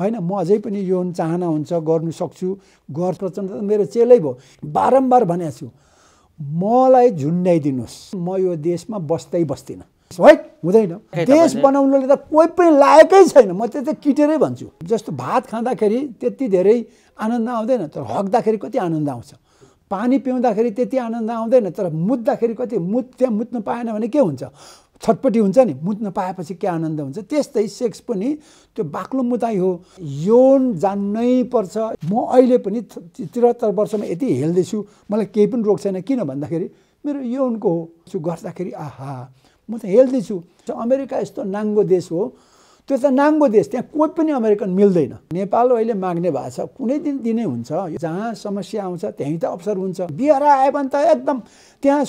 होइन म अझै पनि यौन चाहना हुन्छ गर्नु सक्छु गर प्रचण्ड मेरो चेलै भयो बारम्बार भनेको छु मलाई झुन्ड्याइदिनुहोस् म यो देशमा बस्दै बस्दिनँ है हुँदैन देश बनाउनुले त कोही पनि लायकै छैन म त्यो चाहिँ किटेरै भन्छु जस्तो भात खाँदाखेरि त्यति धेरै आनन्द आउँदैन तर हग्दाखेरि कति आनन्द आउँछ पानी पिउँदाखेरि त्यति आनन्द आउँदैन तर मुत्दाखेरि कति त्यहाँ मुत्नु पाएन भने के हुन्छ छटपटी हुन्छ नि मुत्न पाएपछि के आनन्द हुन्छ त्यस्तै सेक्स पनि त्यो बाक्लो मुताइ हो यौन जान्नै पर्छ म अहिले पनि 73 वर्षमा यति हेल्दी छु मलाई केही पनि रोग छैन किन भन्दाखेरि मेरो यौनको हो गर्दाखेरि आहा म त हेल्दी छु अमेरिका यस्तो नाङ्गो देश हो त्यो त नाङ्गो देश त्यहाँ कोही पनि अमेरिकन मिल्दैन नेपाल अहिले माग्ने भएको छ कुनै दिन दिनै हुन्छ जहाँ समस्या आउँछ त्यहीँ त अवसर हुन्छ बिहार आयो भने त एकदम त्यहाँ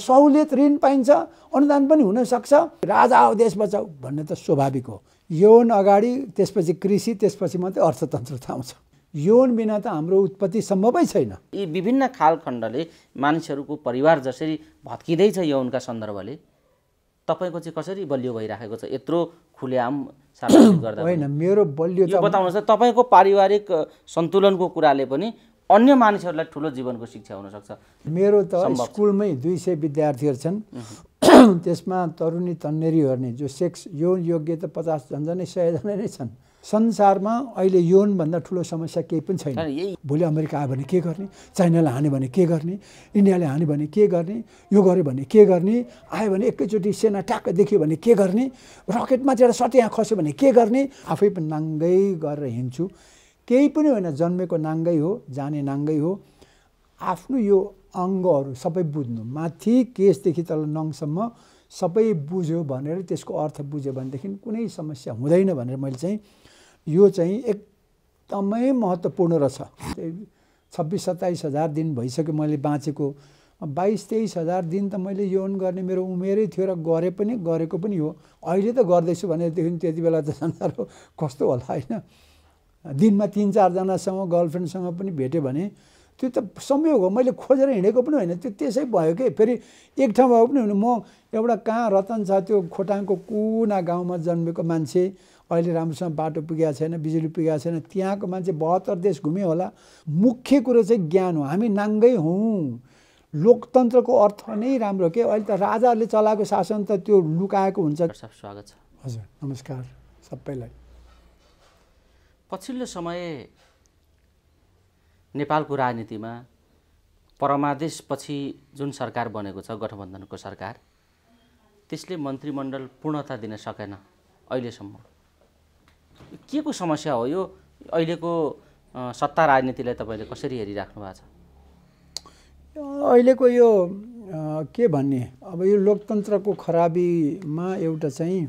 सहुलियत ऋण पाइन्छ अनुदान पनि हुनसक्छ राजा हो देश बचाऊ भन्ने त स्वाभाविक हो यौन अगाडि त्यसपछि कृषि त्यसपछि मात्रै अर्थतन्त्र आउँछ यौन बिना त हाम्रो उत्पत्ति सम्भवै छैन यी विभिन्न खालखण्डले मानिसहरूको परिवार जसरी भत्किँदैछ यौनका सन्दर्भले तपाईको चाहिँ कसरी बलियो भइराखेको छ यत्रो खुलेआम सार्वजनिक गर्दा होइन मेरो बलियो यो बताउनुहोस् त तपाईको पारिवारिक सन्तुलनको कुराले पनि अन्य मानिसहरूलाई ठुलो जीवनको शिक्षा हुन सक्छ मेरो त स्कुलमै 200 विद्यार्थीहरू छन् त्यसमा तरुणी तन्नेरी गर्ने जो सेक्स यौन योग्य त 50 झन्झनै 100 जना नै छन् संसारमा अहिले यौन भन्दा ठुलो समस्या केही पनि छैन भोलि अमेरिका आयो भने के गर्ने चाइनाले हान्यो भने के गर्ने इन्डियाले हान्यो भने के गर्ने यो गर्यो भने के गर्ने आयो भने एकैचोटि सेना ट्याक्क देख्यो भने के गर्ने रकेटमा चाहिँ सट्ट यहाँ खस्यो भने के गर्ने आफै पनि नाङ्गै गरेर हिँड्छु केही पनि होइन जन्मेको नाङ्गै हो जाने नाङ्गै हो आफ्नो यो अङ्गहरू सबै बुझ्नु माथि केसदेखि तल नङसम्म सबै बुझ्यो भनेर त्यसको अर्थ बुझ्यो भनेदेखि कुनै समस्या हुँदैन भनेर मैले चाहिँ यो चाहिँ एकदमै महत्त्वपूर्ण रहेछ 26-27 हजार दिन भइसक्यो मैले बाँचेको 22-23 हजार दिन त मैले यौन गर्ने मेरो उमेरै थियो र गरेको पनि हो अहिले त गर्दैछु भनेदेखि त्यति बेला त संसार कस्तो होला होइन दिनमा 3-4 जनासँग गर्लफ्रेन्डसँग पनि भेट्यो भने त्यो त संयोग हो मैले खोजेर हिँडेको पनि होइन त्यो त्यसै भयो कि फेरि एक ठाउँ भएको पनि हुनु म एउटा कहाँ रतन छ त्यो खोटाङको कुना गाउँमा जन्मेको मान्छे अहिले राम्रोसँग बाटो पुगेको छैन बिजुली पुगेको छैन त्यहाँको मान्छे 72 देश घुम्यो होला मुख्य कुरो चाहिँ ज्ञान हो हामी नाङ्गै हौँ लोकतन्त्रको अर्थ नै राम्रो के अहिले त राजाहरूले चलाएको शासन त त्यो लुकाएको हुन्छ स्वागत छ हजुर नमस्कार सबैलाई पछिल्लो समय नेपालको राजनीतिमा परमादेशपछि जुन सरकार बनेको छ गठबन्धनको सरकार त्यसले मन्त्रीमण्डल पूर्णता दिन सकेन अहिलेसम्म के को समस्या हो यो अहिलेको सत्ता राजनीतिलाई तपाईले कसरी हेरिराख्नु भएको छ अहिलेको यो के भन्ने अब यो लोकतन्त्रको खराबीमा एउटा चाहिँ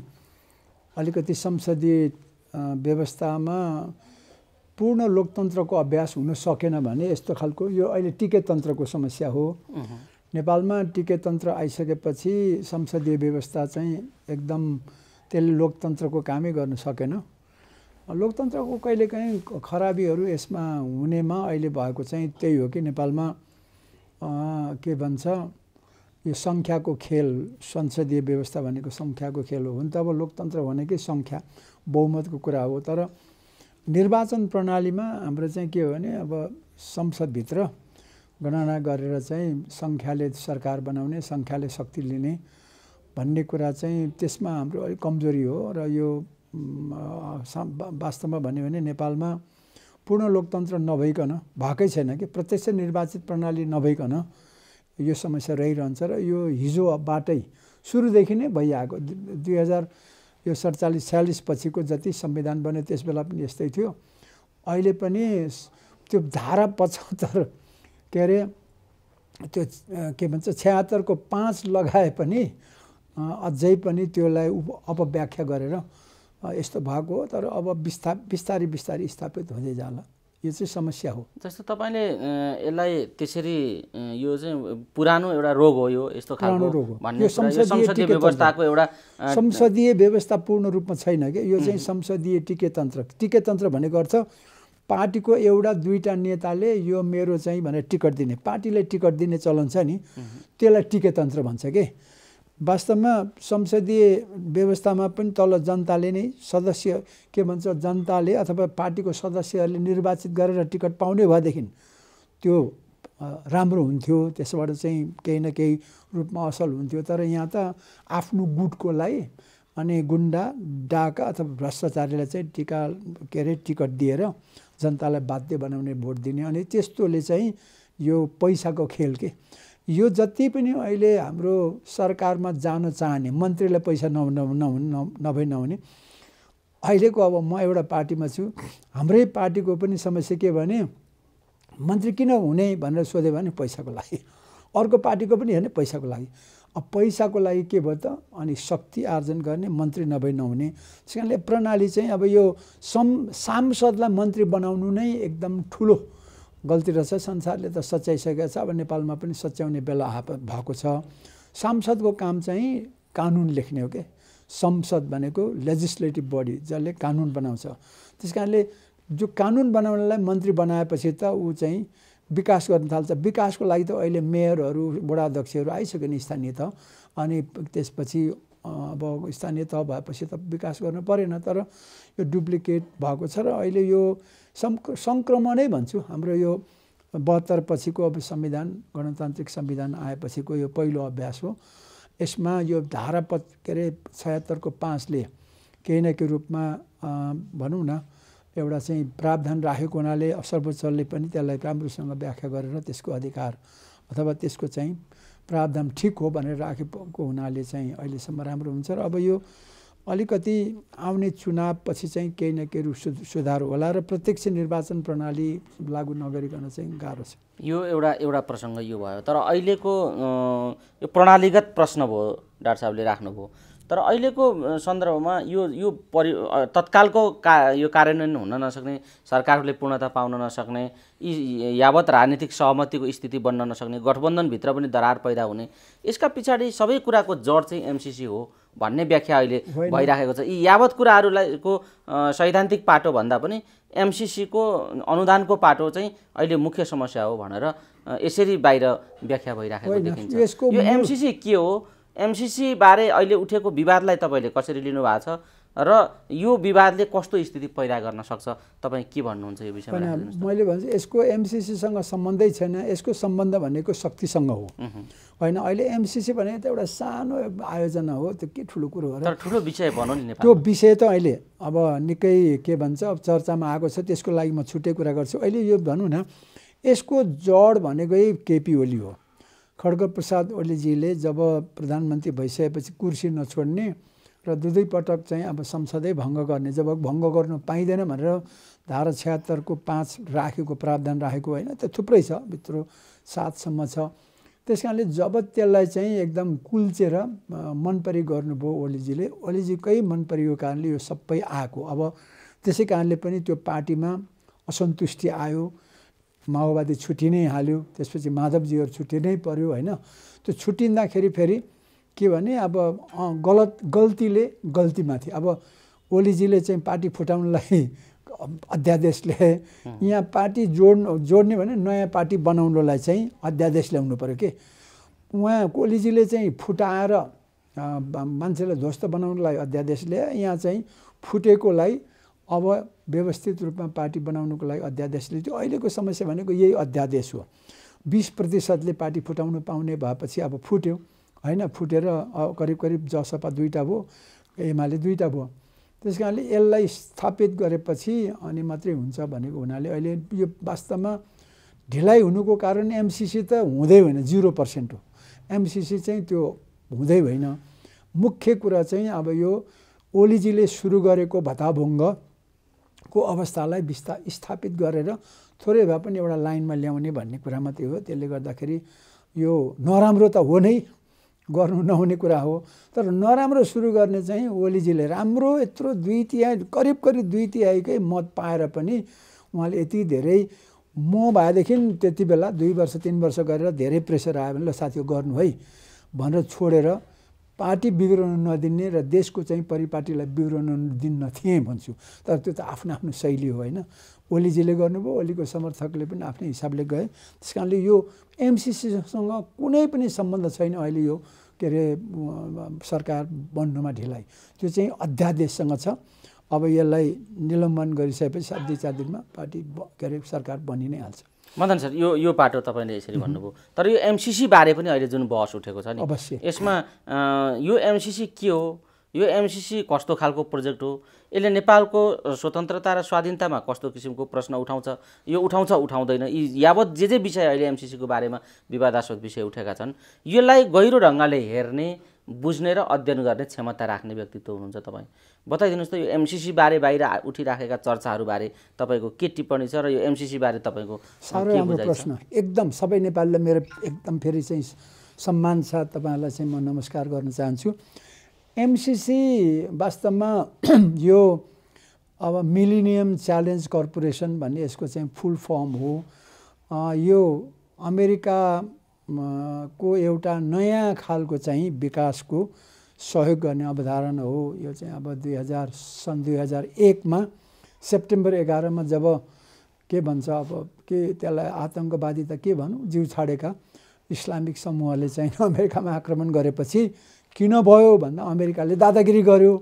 अलिकति संसदीय व्यवस्थामा पूर्ण लोकतन्त्रको अभ्यास हुन सकेन भने यस्तो खालको यो अहिले टिकेतन्त्रको समस्या हो नेपालमा टिकेतन्त्र आइसकेपछि संसदीय व्यवस्था चाहिँ एकदम त्यसले लोकतन्त्रको कामै गर्न सकेन लोकतन्त्रको कहिलेकाहीँ खराबीहरू यसमा हुनेमा अहिले भएको चाहिँ त्यही हो कि नेपालमा के भन्छ यो सङ्ख्याको खेल संसदीय व्यवस्था भनेको सङ्ख्याको खेल हो हुन त अब लोकतन्त्र भनेकै सङ्ख्या बहुमतको कुरा हो तर निर्वाचन प्रणालीमा हाम्रो चाहिँ के हो भने अब संसदभित्र गणना गरेर चाहिँ सङ्ख्याले सरकार बनाउने सङ्ख्याले शक्ति लिने भन्ने कुरा चाहिँ त्यसमा हाम्रो अलिक कमजोरी हो र यो वास्तवमा भन्यो भने नेपालमा पूर्ण लोकतन्त्र नभइकन भएकै छैन कि प्रत्यक्ष निर्वाचित प्रणाली नभइकन यो समस्या रहिरहन्छ र यो हिजोबाटै सुरुदेखि नै भइआएको 2047-46 पछिको जति संविधान बन्यो त्यस बेला पनि यस्तै थियो अहिले पनि त्यो धारा 75 के अरे त्यो के भन्छ 76 को 5 लगाए पनि अझै पनि त्यसलाई अपव्याख्या गरेर यस्तो भएको हो तर अब बिस्तारै स्थापित हुँदै जाला यो चाहिँ समस्या हो जस्तो तपाईले यसलाई त्यसरी यो चाहिँ पुरानो एउटा रोग हो यो यस्तो खालको भन्ने यो संसदीय व्यवस्थाको एउटा संसदीय व्यवस्था पूर्ण रूपमा छैन के यो चाहिँ संसदीय टिकेतन्त्र भनेको अर्थ पार्टीको एउटा दुईटा नेताले यो मेरो चाहिँ भनेर टिकट दिने पार्टीले टिकट दिने चलन छ नि त्यसलाई टिकेतन्त्र भन्छ के वास्तवमा संसदीय व्यवस्थामा पनि तल जनताले नै सदस्य के भन्छ जनताले अथवा पार्टीको सदस्यहरूले निर्वाचित गरेर टिकट पाउने भएदेखि त्यो राम्रो हुन्थ्यो, त्यसबाट चाहिँ केही न केही रूपमा असल हुन्थ्यो। तर यहाँ त आफ्नो गुटको लागि अनि गुन्डा डाका अथवा भ्रष्टाचारीलाई चाहिँ टिकट दिएर जनतालाई बाध्य बनाउने भोट दिने, अनि त्यस्तोले चाहिँ यो पैसाको खेल के। यो जति पनि अहिले हाम्रो सरकारमा जान चाहने मन्त्रीलाई पैसा नभए नहुने, अहिलेको अब म एउटा पार्टीमा छु, हाम्रै पार्टीको पनि समस्या के भने मन्त्री किन हुने भनेर सोध्यो भने पैसाको लागि, अर्को पार्टीको पनि हेर्ने पैसाको लागि। अब पैसाको लागि के भयो त, अनि शक्ति आर्जन गर्ने मन्त्री नभए नहुने। त्यस कारणले प्रणाली चाहिँ अब यो सांसदलाई मन्त्री बनाउनु नै एकदम ठुलो गल्ती रहेछ। संसारले त सच्याइसकेको छ, अब नेपालमा पनि सच्याउने बेला भएको छ। सांसदको काम चाहिँ कानुन लेख्ने हो के। संसद भनेको लेजिस्लेटिभ बडी जसले कानुन बनाउँछ। त्यस कारणले जो कानुन बनाउनलाई मन्त्री बनाएपछि त ऊ चाहिँ विकास गर्न थाल्छ। विकासको लागि त अहिले मेयरहरू वडा अध्यक्षहरू आइसक्यो नि स्थानीय तह, अनि त्यसपछि अब स्थानीय तह भएपछि त विकास गर्न परेन। तर यो डुप्लिकेट भएको छ र अहिले यो सङ्क्रमणै भन्छु। हाम्रो यो 72 पछिको अब संविधान, गणतान्त्रिक संविधान आएपछिको यो पहिलो अभ्यास हो। यसमा यो धारा 76 को 5 ले केही न केही रूपमा भनौँ न एउटा चाहिँ प्रावधान राखेको हुनाले सर्वोच्चले पनि त्यसलाई राम्रोसँग व्याख्या गरेर त्यसको अधिकार अथवा त्यसको चाहिँ प्रावधान ठिक हो भनेर राखेको हुनाले चाहिँ अहिलेसम्म राम्रो हुन्छ। र अब यो अलिकति आउने चुनावपछि चाहिँ केही न केही सुधार होला र प्रत्यक्ष निर्वाचन प्रणाली लागू नगरिकन चाहिँ गाह्रो छ। यो एउटा प्रसङ्ग यो भयो। तर अहिलेको यो प्रणालीगत प्रश्न भयो डाक्टर साहबले राख्नुभयो। तर अहिलेको सन्दर्भमा यो तत्कालको यो कार्यान्वयन हुन नसक्ने, सरकारले पूर्णता पाउन नसक्ने, यावत राजनीतिक सहमतिको स्थिति बन्न नसक्ने, गठबन्धनभित्र पनि दरार पैदा हुने, यसका पछाडि सबै कुराको जड चाहिँ एमसिसी हो भन्ने व्याख्या अहिले भइराखेको छ। यी यावत कुराहरूलाई को सैद्धान्तिक पाटो भन्दा पनि एमसिसीको अनुदानको पाटो चाहिँ अहिले मुख्य समस्या हो भनेर यसरी बाहिर व्याख्या भइराखेको देखिन्छ। यो एमसिसी के हो, एमसिसी बारे अहिले उठेको विवादलाई तपाईँले कसरी लिनुभएको छ र यो विवादले कस्तो स्थिति पैदा गर्न सक्छ, तपाईँ के भन्नुहुन्छ यो विषयमा? मैले भन्छु यसको एमसिसीसँग सम्बन्धै छैन। यसको सम्बन्ध भनेको शक्तिसँग हो होइन। अहिले एमसिसी भने त एउटा सानो आयोजना हो, त्यो के ठुलो कुरो हो र। तर ठुलो विषय भनौँ नि, त्यो विषय त अहिले अब निकै के भन्छ अब चर्चामा आएको छ, त्यसको लागि म छुट्टै कुरा गर्छु। अहिले यो भनौँ न यसको जड भनेकै केपी ओली हो। खड्गप्रसाद ओलीजीले जब प्रधानमन्त्री भइसकेपछि कुर्सी नछोड्ने र दुई पटक चाहिँ अब संसदै भङ्ग गर्ने, जब भङ्ग गर्नु पाइँदैन भनेर धारा 76 को 5 राखेको प्रावधान राखेको होइन, त्यो थुप्रै छ, भित्र 7 सम्म छ। त्यस कारणले जब त्यसलाई चाहिँ एकदम कुल्चेर मनपरी गर्नुभयो ओलीजीले, ओलीजीकै मनपरीको कारणले यो सबै आएको। अब त्यसै कारणले पनि त्यो पार्टीमा असन्तुष्टि आयो, माओवादी छुट्टी नै हाल्यो, त्यसपछि माधवजीहरू छुट्टी नै पर्यो होइन। त्यो छुट्टिँदाखेरि फेरि के भने अब गल्तीले गल्तीमाथि अब ओलीजीले चाहिँ पार्टी फुटाउनलाई अध्यादेश ल्याए, यहाँ पार्टी जोड्ने भने नयाँ पार्टी बनाउनलाई चाहिँ अध्यादेश ल्याउनु पर्यो के। उहाँ ओलीजीले चाहिँ फुटाएर मान्छेलाई ध्वस्त बनाउनलाई अध्यादेश ल्याए, यहाँ चाहिँ फुटेकोलाई अब व्यवस्थित रूपमा पार्टी बनाउनुको लागि अध्यादेश लियो। अहिलेको समस्या भनेको यही अध्यादेश हो। 20% पार्टी फुटाउनु पाउने भएपछि अब फुट्यो होइन, फुटेर करिब जसपा 2टा भयो, एमाले 2टा भयो। त्यस कारणले यसलाई स्थापित गरेपछि अनि मात्रै हुन्छ भनेको हुनाले अहिले यो वास्तवमा ढिलाइ हुनुको कारण एमसिसी त हुँदै होइन, 0% हो। एमसिसी चाहिँ त्यो हुँदै होइन। मुख्य कुरा चाहिँ अब यो ओलीजीले सुरु गरेको भत्ताभुङ्गको अवस्थालाई स्थापित गरेर थोरै भए पनि एउटा लाइनमा ल्याउने भन्ने कुरा मात्रै हो। त्यसले गर्दाखेरि यो नराम्रो त हो नै, गर्नु नहुने कुरा हो। तर नराम्रो सुरु गर्ने चाहिँ ओलीजीले राम्रो यत्रो 2/3 करिब 2/3 मत पाएर पनि उहाँले यति धेरै म भएदेखि त्यति बेला 2 वर्ष 3 वर्ष गरेर धेरै प्रेसर आयो भने ल साथी गर्नु है भनेर छोडेर पार्टी बिग्रनु नदिने र देशको चाहिँ परिपाटीलाई बिग्रनु दिन्न थिएँ भन्छु। तर त्यो त आफ्नो आफ्नो शैली हो होइन। ओलीजीले गर्नुभयो, ओलीको समर्थकले पनि आफ्नै हिसाबले गए। त्यस कारणले यो एमसिसीसँग कुनै पनि सम्बन्ध छैन अहिले यो के अरे सरकार बन्नुमा ढिलाइ, त्यो चाहिँ अध्यादेशसँग छ। अब यसलाई निलम्बन गरिसकेपछि 2-4 दिनमा पार्टी के अरे सरकार बनि नै हाल्छ। मदन सर, यो पाटो तपाईँले यसरी भन्नुभयो, तर यो एमसिसी बारे पनि अहिले जुन बहस उठेको छ नि, अवश्य यसमा यो एमसिसी के हो, यो एमसिसी कस्तो खालको प्रोजेक्ट हो, यसले नेपालको स्वतन्त्रता र स्वाधीनतामा कस्तो किसिमको प्रश्न उठाउँछ, यो उठाउँदैन, यी यावत जे विषय अहिले एमसिसीको बारेमा विवादास्पद विषय उठेका छन्, यसलाई गहिरो ढङ्गले हेर्ने, बुझ्ने र अध्ययन गर्ने क्षमता राख्ने व्यक्तित्व हुनुहुन्छ तपाईँ। बताइदिनुहोस् त यो एमसिसी बारे बाहिर उठिराखेका चर्चाहरूबारे तपाईँको के टिप्पणी छ र यो एमसिसी बारे तपाईँको साह्रै राम्रो प्रश्न। एकदम सबै नेपालीलाई मेरो एकदम फेरि चाहिँ सम्मान छ, तपाईँहरूलाई चाहिँ म नमस्कार गर्न चाहन्छु। एमसिसी वास्तवमा यो अब मिलेनियम च्यालेन्ज कर्पोरेसन भन्ने यसको चाहिँ फुल फर्म हो। यो अमेरिका को एउटा नयाँ खालको चाहिँ विकासको सहयोग गर्ने अवधारणा हो। यो चाहिँ अब सन् 2001 मा सेप्टेम्बर 11 मा जब के भन्छ अब के त्यसलाई आतङ्कवादी त के भनौँ, जिउ छाडेका इस्लामिक समूहले चाहिँ अमेरिकामा आक्रमण गरेपछि किन भयो भन्दा अमेरिकाले दादागिरी गर्यो।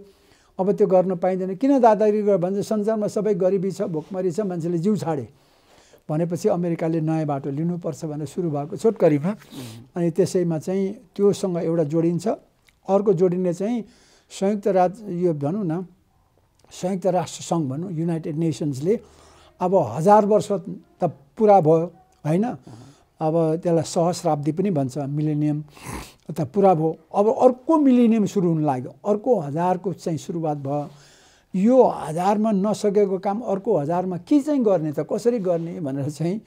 अब त्यो गर्न पाइँदैन। किन दादागिरी गर्यो भन्दा संसारमा सबै गरिबी छ, भोकमरी छ, मान्छेले जिउ छाडे भनेपछि अमेरिकाले नयाँ बाटो लिनुपर्छ भनेर सुरु भएको छोटकरीमा। अनि त्यसैमा चाहिँ त्योसँग एउटा जोडिन्छ। अर्को जोडिने चाहिँ संयुक्त यो भनौँ न संयुक्त राष्ट्र सङ्घ भनौँ, युनाइटेड नेसन्सले अब 1000 वर्ष त पुरा भयो होइन, अब त्यसलाई सहस्राब्दी पनि भन्छ, मिलेनियम त पुरा भयो। अब अर्को मिलेनियम सुरु हुन लाग्यो, अर्को 1000 को चाहिँ सुरुवात भयो। यो 1000 मा नसकेको काम अर्को 1000 मा के चाहिँ गर्ने त, कसरी गर्ने भनेर चाहिँ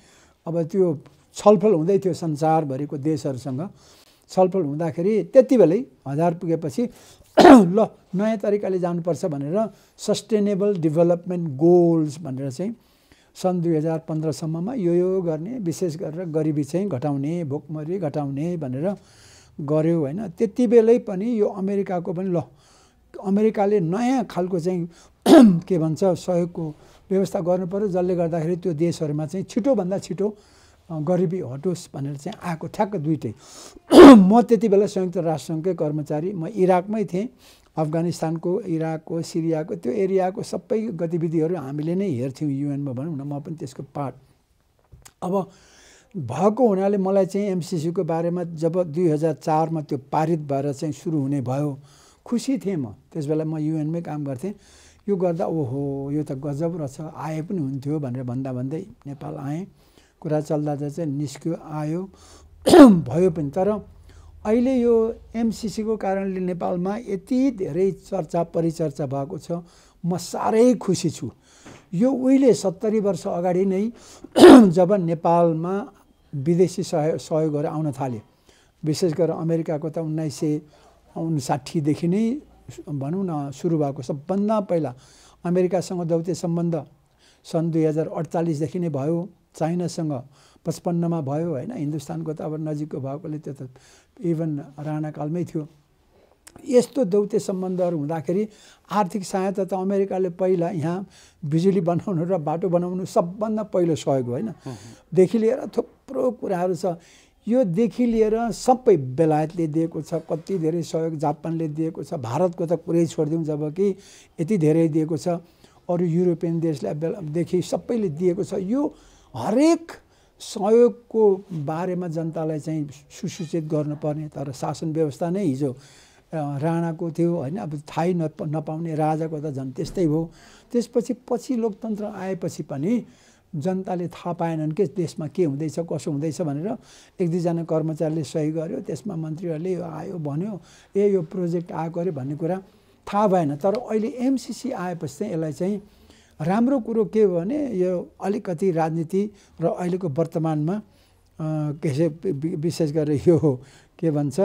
अब त्यो छलफल हुँदै थियो संसारभरिको देशहरूसँग। छलफल हुँदाखेरि त्यति बेलै 1000 पुगेपछि ल नयाँ तरिकाले जानुपर्छ भनेर सस्टेनेबल डेभलपमेन्ट गोल्स भनेर चाहिँ सन् 2015 सम्ममा यो गर्ने, विशेष गरेर गरिबी चाहिँ घटाउने, भोकमरी घटाउने भनेर गर्यो होइन। त्यति बेलै पनि यो अमेरिकाको पनि ल अमेरिकाले नयाँ खालको चाहिँ के भन्छ सहयोगको व्यवस्था गर्नु पर्यो, जसले गर्दाखेरि त्यो देशहरूमा चाहिँ छिटोभन्दा छिटो गरिबी हटोस् भनेर चाहिँ आएको ठ्याक्क दुइटै। म त्यति बेला संयुक्त राष्ट्रसङ्घकै कर्मचारी, म इराकमै थिएँ। अफगानिस्तानको, इराकको, सिरियाको त्यो एरियाको सबै गतिविधिहरू हामीले नै हेर्थ्यौँ युएनमा भनौँ न, म पनि त्यसको पार्ट। अब भएको हुनाले मलाई चाहिँ एमसिसीको बारेमा जब 2004 मा त्यो पारित भएर चाहिँ सुरु हुने भयो, खुसी थिएँ म। त्यसबेला म युएनमै काम गर्थेँ। यो गर्दा ओहो यो त गजब रहेछ, आए पनि हुन्थ्यो भनेर भन्दा भन्दै नेपाल आएँ। कुरा चल्दा चाहिँ निस्क्यो, आयो, भयो पनि। तर अहिले यो एमसिसीको कारणले नेपालमा यति धेरै चर्चा परिचर्चा भएको छ, म साह्रै खुसी छु। यो उहिले 70 वर्ष अगाडि नै जब नेपालमा विदेशी सहयोगहरू आउन थाले, विशेष गरेर अमेरिकाको त 1959 देखि नै भनौँ न सुरु भएको। सबभन्दा पहिला अमेरिकासँग दौत्य सम्बन्ध सन् 2048 देखि नै भयो, चाइनासँग 55 मा भयो होइन। हिन्दुस्तानको त अब नजिकको भएकोले त्यो त इभन राणाकालमै थियो। यस्तो दौत्य सम्बन्धहरू हुँदाखेरि आर्थिक सहायता त अमेरिकाले पहिला यहाँ बिजुली बनाउनु र बाटो बनाउनु सबभन्दा पहिलो सहयोग होइन देखि लिएर थुप्रो कुराहरू छ। यो देखि लिएर सबै बेलायतले दिएको छ, कति धेरै सहयोग जापानले दिएको छ, भारतको त कुरै छोडिदिउँ जब कि यति धेरै दिएको छ, अरू युरोपियन देशदेखि सबैले दिएको छ। यो हरेक सहयोगको बारेमा जनतालाई चाहिँ सुसूचित गर्नुपर्ने, तर शासन व्यवस्था नै हिजो राणाको थियो होइन। अब थाहै नपाउने राजाको त झन् त्यस्तै भयो। त्यसपछि लोकतन्त्र आएपछि पनि जनताले थाहा पाएनन् कि देशमा के हुँदैछ, कसो हुँदैछ भनेर। 1-2 जना कर्मचारीले सही गर्यो, त्यसमा मन्त्रीहरूले आयो भन्यो यो प्रोजेक्ट आएको अरे भन्ने कुरा थाहा भएन। तर अहिले एमसिसी आएपछि चाहिँ यसलाई चाहिँ राम्रो कुरो के हो भने यो अलिकति राजनीति र अहिलेको वर्तमानमा विशेष गरेर यो के भन्छ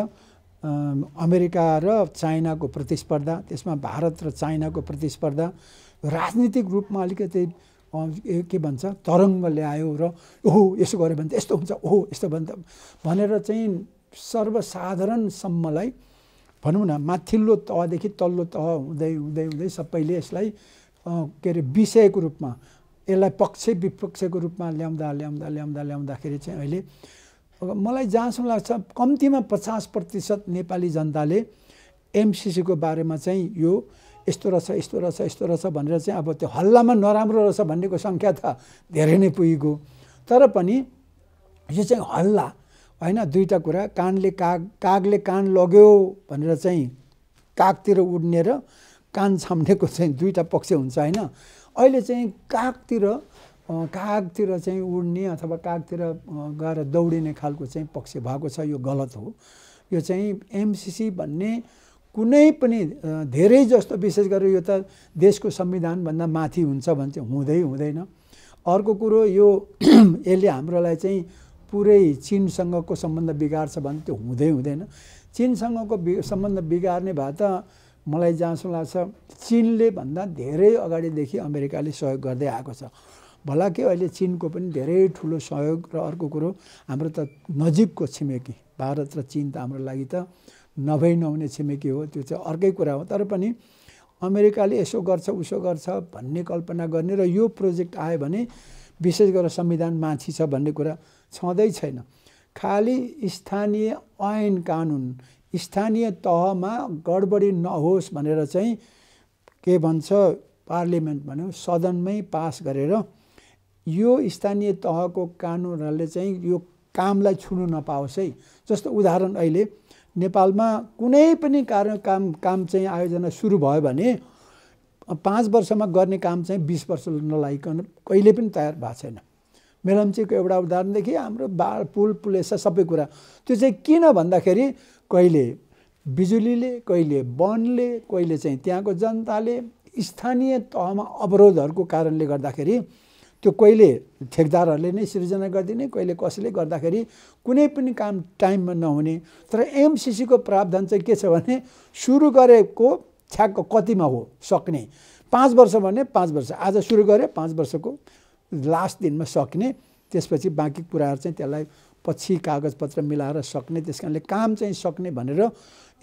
अमेरिका र चाइनाको प्रतिस्पर्धा, त्यसमा भारत र चाइनाको प्रतिस्पर्धा राजनीतिक रूपमा अलिकति के भन्छ तरङ्ग ल्यायो र ओहो यसो गर्यो भने त यस्तो हुन्छ, ओहो यस्तो भनेर चाहिँ सर्वसाधारणसम्मलाई भनौँ न माथिल्लो तहदेखि तल्लो तह हुँदै सबैले यसलाई के अरे विषयको रूपमा, यसलाई पक्ष विपक्षको रूपमा ल्याउँदाखेरि चाहिँ अहिले मलाई जहाँसम्म लाग्छ कम्तीमा 50% नेपाली जनताले एमसिसीको बारेमा चाहिँ यो यस्तो रहेछ भनेर चाहिँ अब त्यो हल्लामा नराम्रो रहेछ भन्नेको सङ्ख्या त धेरै नै पुगेको। तर पनि यो चाहिँ हल्ला होइन, दुईवटा कुरा, कागले कान लग्यो भनेर चाहिँ कागतिर उड्ने र कान छाम्नेको चाहिँ दुईवटा पक्ष हुन्छ होइन। अहिले चाहिँ कागतिर चाहिँ उड्ने अथवा कागतिर गएर दौडिने खालको चाहिँ पक्ष भएको छ, यो गलत हो। यो चाहिँ एमसिसी भन्ने कुनै पनि धेरै जस्तो विशेष गरेर यो त देशको संविधानभन्दा माथि हुन्छ भने चाहिँ हुँदैन। अर्को कुरो यो यसले हाम्रोलाई चाहिँ पुरै चीनसँगको सम्बन्ध बिगार्छ भने त्यो हुँदैन। चीनसँगको सम्बन्ध बिगार्ने भए त मलाई जहाँसम्म लाग्छ चीनले भन्दा धेरै अगाडिदेखि अमेरिकाले सहयोग गर्दै आएको छ। भला के अहिले चीनको पनि धेरै ठुलो सहयोग। र अर्को कुरो हाम्रो त नजिकको छिमेकी भारत र चीन त हाम्रो लागि त नहुने छिमेकी हो, त्यो चाहिँ अर्कै कुरा हो। तर पनि अमेरिकाले यसो गर्छ उसो गर्छ भन्ने कल्पना गर्ने र यो प्रोजेक्ट आयो भने विशेष गरेर संविधान माथि छ भन्ने कुरा छँदै छैन। खालि स्थानीय ऐन कानुन स्थानीय तहमा गडबडी नहोस् भनेर चाहिँ के भन्छ पार्लियामेन्ट भन्यो सदनमै पास गरेर यो स्थानीय तहको कानुनहरूले चाहिँ यो कामलाई छुनु नपाओस् है। जस्तो उदाहरण अहिले नेपालमा कुनै पनि काम चाहिँ आयोजना सुरु भयो भने 5 वर्षमा गर्ने काम चाहिँ 20 वर्ष नलागिकन कहिले पनि तयार भएको छैन। मेलम्चीको एउटा उदाहरणदेखि हाम्रो पुलेसा सबै कुरा त्यो चाहिँ किन भन्दाखेरि कहिले बिजुलीले, कहिले वनले, कहिले चाहिँ त्यहाँको जनताले स्थानीय तहमा अवरोधहरूको कारणले गर्दाखेरि त्यो कहिले ठेकदारहरूले नै सिर्जना गरिदिने, कहिले कसैले गर्दाखेरि कुनै पनि काम टाइममा नहुने। तर एमसिसीको प्रावधान चाहिँ के छ भने सुरु गरेको ठ्याक्क कतिमा हो सक्ने, 5 वर्ष भने 5 वर्ष, आज सुरु गरे 5 वर्षको लास्ट दिनमा सक्ने, त्यसपछि बाँकी कुराहरू चाहिँ त्यसलाई पछि कागजपत्र मिलाएर सक्ने। त्यस कारणले काम चाहिँ सक्ने भनेर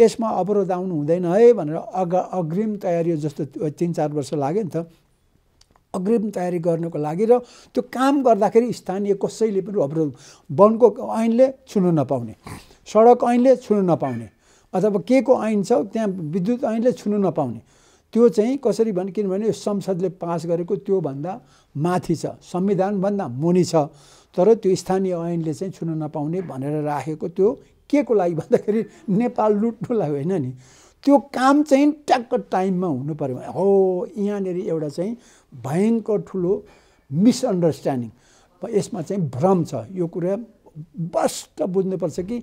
यसमा अवरोध आउनु हुँदैन है भनेर अग्रिम तयारी जस्तो 3-4 वर्ष लाग्यो नि त अग्रिम तयारी गर्नको लागि। र त्यो काम गर्दाखेरि स्थानीय कसैले पनि अवरोध, वनको ऐनले छुनु नपाउने, सडक ऐनले छुनु नपाउने, अथवा के को ऐन छ त्यहाँ विद्युत ऐनले छुनु नपाउने, त्यो चाहिँ कसरी भने किनभने संसदले पास गरेको त्योभन्दा माथि छ, संविधानभन्दा मुनि छ। तर त्यो स्थानीय ऐनले चाहिँ छुनु नपाउने भनेर राखेको त्यो के को लागि भन्दाखेरि नेपाल लुट्नुलाई होइन नि, त्यो काम चाहिँ ट्याक्क टाइममा हुनु पर्यो हो। यहाँनिर एउटा चाहिँ भयङ्कर ठुलो मिसअन्डरस्ट्यान्डिङ, यसमा चाहिँ भ्रम छ। यो कुरा स्पष्ट बुझ्नुपर्छ कि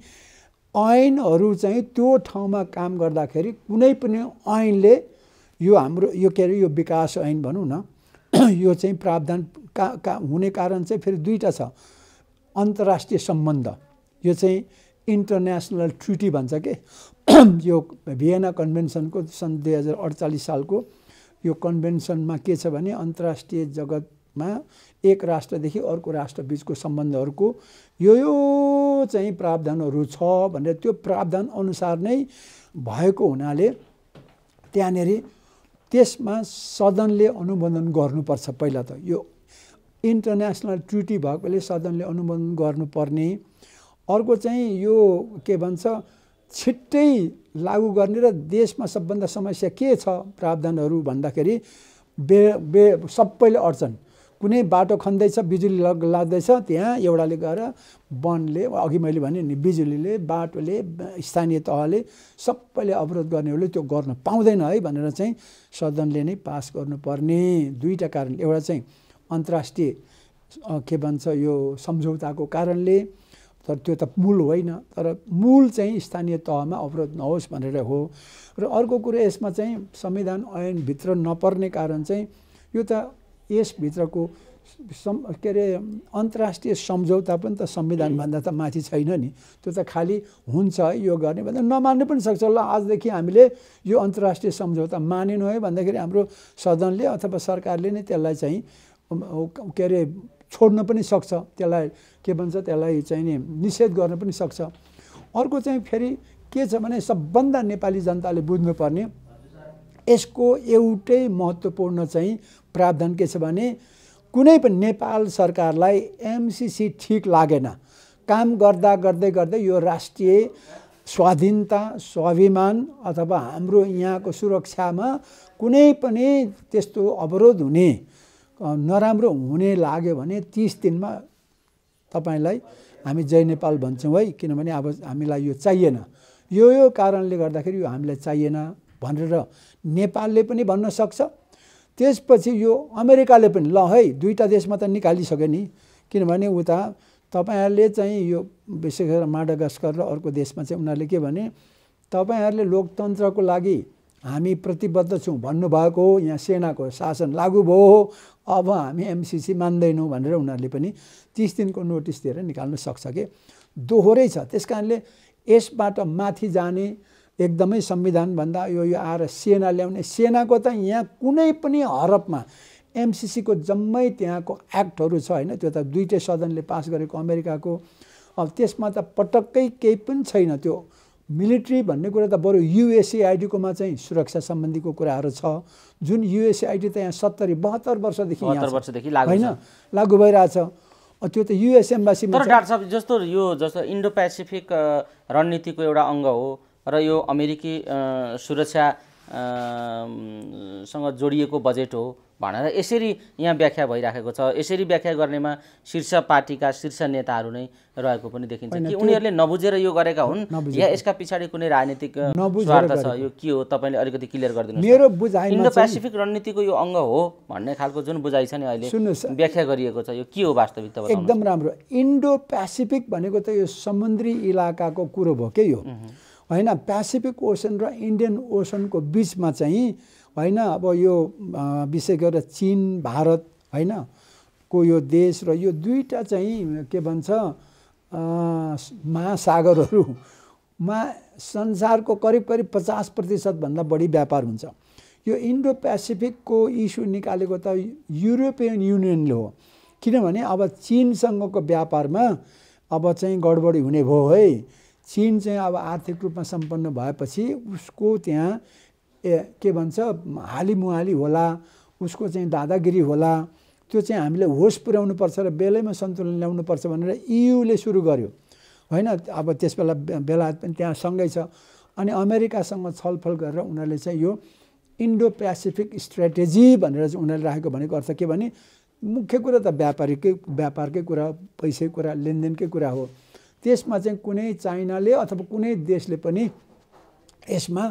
ऐनहरू चाहिँ त्यो ठाउँमा काम गर्दाखेरि कुनै पनि ऐनले यो हाम्रो यो के अरे यो विकास ऐन भनौँ न, यो चाहिँ प्रावधान हुने कारण चाहिँ फेरि दुईवटा छ। अन्तर्राष्ट्रिय सम्बन्ध, यो चाहिँ इन्टरनेसनल ट्रिटी भन्छ के, यो भियना कन्भेन्सनको सन् 2048 सालको यो कन्भेन्सनमा के छ भने अन्तर्राष्ट्रिय जगतमा एक राष्ट्रदेखि अर्को राष्ट्रबिचको सम्बन्धहरूको यो चाहिँ प्रावधानहरू छ भनेर त्यो प्रावधान अनुसार नै भएको हुनाले त्यहाँनिर त्यसमा सदनले अनुमोदन गर्नुपर्छ। पहिला त यो इन्टरनेसनल ट्रिटी भएकोले सदनले अनुमोदन गर्नुपर्ने। अर्को चाहिँ यो के भन्छ छिट्टै लागू गर्ने र देशमा सबभन्दा समस्या के छ प्रावधानहरू भन्दाखेरि सबैले अड्छन्। कुनै बाटो खन्दैछ, बिजुली लाग्दैछ, त्यहाँ एउटाले गएर वनले, अघि मैले भने नि बिजुलीले, बाटोले, स्थानीय तहले सबैले अवरोध गर्नेहरूले त्यो गर्न पाउँदैन है भनेर चाहिँ सदनले नै पास गर्नुपर्ने। दुईवटा कारण, एउटा चाहिँ अन्तर्राष्ट्रिय के भन्छ यो सम्झौताको कारणले, तर त्यो त मूल होइन, तर मूल चाहिँ स्थानीय तहमा अवरोध नहोस् भनेर हो। र अर्को कुरो यसमा चाहिँ संविधान ऐनभित्र नपर्ने कारण चाहिँ यो त यसभित्रको के अरे अन्तर्राष्ट्रिय सम्झौता पनि त संविधानभन्दा त माथि छैन नि, त्यो त खालि हुन्छ यो गर्ने भन्दा नमान्नु पनि सक्छ। ल आजदेखि हामीले यो अन्तर्राष्ट्रिय सम्झौता मानेनौँ है भन्दाखेरि हाम्रो सदनले अथवा सरकारले नै त्यसलाई चाहिँ के अरे छोड्न पनि सक्छ, त्यसलाई के भन्छ त्यसलाई चाहिँ नि निषेध गर्न पनि सक्छ। अर्को चाहिँ फेरि के छ भने सबभन्दा नेपाली जनताले बुझ्नुपर्ने यसको एउटै महत्त्वपूर्ण चाहिँ प्रावधान के छ भने कुनै पनि नेपाल सरकारलाई एमसिसी ठिक लागेन, काम गर्दा गर्दै गर्दै यो राष्ट्रिय स्वाधीनता स्वाभिमान अथवा हाम्रो यहाँको सुरक्षामा कुनै पनि त्यस्तो अवरोध हुने नराम्रो हुने लाग्यो भने 30 दिनमा तपाईलाई हामी जय नेपाल भन्छौँ है, किनभने अब हामीलाई यो चाहिएन, यो कारणले गर्दाखेरि यो हामीलाई चाहिएन भनेर नेपालले पनि भन्न सक्छ। त्यसपछि यो अमेरिकाले पनि ल है दुईटा देशमा त निकालिसक्यो नि, किनभने उता तपाईहरुले चाहिँ यो विशेष गरेर माडागास्कर र अर्को देशमा चाहिँ उनीहरूले के भने तपाईहरुले लोकतन्त्रको लागि हामी प्रतिबद्ध छौँ भन्नुभएको हो, यहाँ सेनाको शासन लागू भयो, अब हामी एमसीसी मान्दैनौँ भनेर उनीहरूले पनि 30 दिनको नोटिस दिएर निकाल्न सक्छ के, दोहोरै छ। त्यसकारणले यसबाट माथि जाने एकदमै संविधानभन्दा यो आएर सेना ल्याउने, सेनाको त यहाँ कुनै पनि हरफमा एमसीसीको जम्मै त्यहाँको एक्टहरू छ हैन, त्यो त दुईटै सदनले पास गरेको अमेरिकाको, अब त्यसमा त पटक्कै केही पनि छैन। त्यो मिलिट्री भन्ने कुरा त बरु युएसएआइडीकोमा चाहिँ सुरक्षा सम्बन्धीको कुराहरू छ, जुन युएसएआइडी त यहाँ 72 वर्षदेखि होइन लागू भइरहेछ। त्यो त युएस एम्बासीमा। तर डाक्टर साहब जस्तो इन्डो पेसिफिक रणनीतिको एउटा अङ्ग हो र यो अमेरिकी सुरक्षा सँग जोडिएको बजेट हो भनेर यसरी यहाँ व्याख्या भइराखेको छ। यसरी व्याख्या गर्नेमा शीर्ष पार्टीका शीर्ष नेताहरू नै रहेको पनि देखिन्छ कि उनीहरूले नबुझेर यो गरेका हुन् या यसका पछाडि कुनै राजनीतिक स्वार्थ छ, यो के हो तपाईले अलिकति क्लियर गरिदिनुहोस्। मेरो बुझाइमा इन्डो पेसिफिक रणनीतिको यो अङ्ग हो भन्ने खालको जुन बुझाइ छ नि अहिले व्याख्या गरिएको छ, यो के हो वास्तविकता बताउनुहोस्। एकदम राम्रो। इन्डो पेसिफिक भनेको त यो समुद्री इलाकाको कुरो भयो के यो हैन, पेसिफिक ओसन र इन्डियन ओसनको बीचमा चाहिँ हैन, अब यो विशेष गरेर चीन भारत हैन को यो देश र यो दुईटा चाहिँ के भन्छ महासागरहरूमा संसारको करिब 50% भन्दा बढी व्यापार हुन्छ। यो इन्डो पेसिफिकको इस्यु निकालेको त युरोपियन युनियनले हो, किनभने अब चीनसँगको व्यापारमा अब चाहिँ गडबडी हुने भयो है। चीन चाहिँ अब आर्थिक रूपमा सम्पन्न भएपछि उसको त्यहाँ के भन्छ हालिमुहाली होला, उसको चाहिँ दादागिरी होला, त्यो चाहिँ हामीले होस पुर्याउनु पर्छ र बेलैमा सन्तुलन ल्याउनु पर्छ भनेर इयुले सुरु गर्यो हैन। अब त्यसबेला बेलायत पनि त्यहाँ सँगै छ अनि अमेरिकासँग छलफल गरेर उनीहरूले चाहिँ यो इन्डो पेसिफिक स्ट्र्याटेजी भनेर चाहिँ उनीहरूले राखेको भनेको अर्थ के भने मुख्य कुरा त व्यापारकै कुरा, पैसै कुरा, लेनदेनकै कुरा हो। त्यसमा चाहिँ कुनै चाइनाले अथवा कुनै देशले पनि यसमा